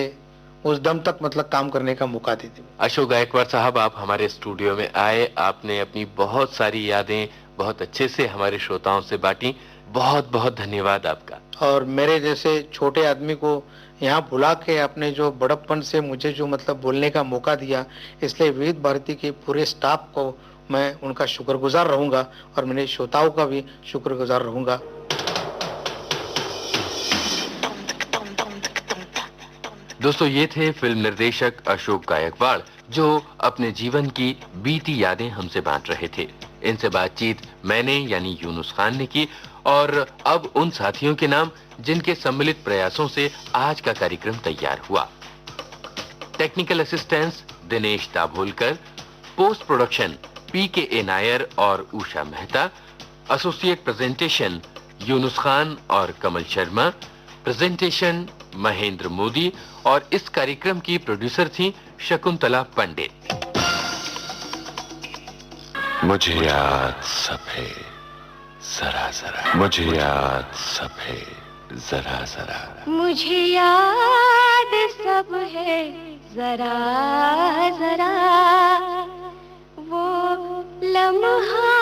S3: उस दम तक मतलब काम करने का मौका दे दे।
S1: अशोक गायकवाड़ साहब, आप हमारे स्टूडियो में आए, आपने अपनी बहुत सारी यादें बहुत अच्छे से हमारे श्रोताओं से बांटी। बहुत बहुत धन्यवाद आपका।
S3: और मेरे जैसे छोटे आदमी को यहाँ बुला के अपने जो बड़प्पन से मुझे जो मतलब बोलने का मौका दिया, इसलिए विविध भारती के पूरे स्टाफ को मैं उनका शुक्रगुजार रहूंगा और मेरे श्रोताओं का भी शुक्रगुजार रहूंगा।
S1: दोस्तों, ये थे फिल्म निर्देशक अशोक गायकवाड़ जो अपने जीवन की बीती यादें हमसे बांट रहे थे। इनसे बातचीत मैंने यानी यूनुस खान ने की, और अब उन साथियों के नाम जिनके सम्मिलित प्रयासों से आज का कार्यक्रम तैयार हुआ। Technical assistance Dinesh Dabholkar, post production PKA Nair और उषा मेहता, एसोसिएट प्रेजेंटेशन यूनुस खान और कमल शर्मा, प्रेजेंटेशन महेंद्र मोदी, और इस कार्यक्रम की प्रोड्यूसर थी शकुंतला पंडित।
S4: मुझे याद सब है जरा जरा, मुझे याद सब है जरा जरा,
S2: मुझे याद सब है जरा जरा, वो लम्हा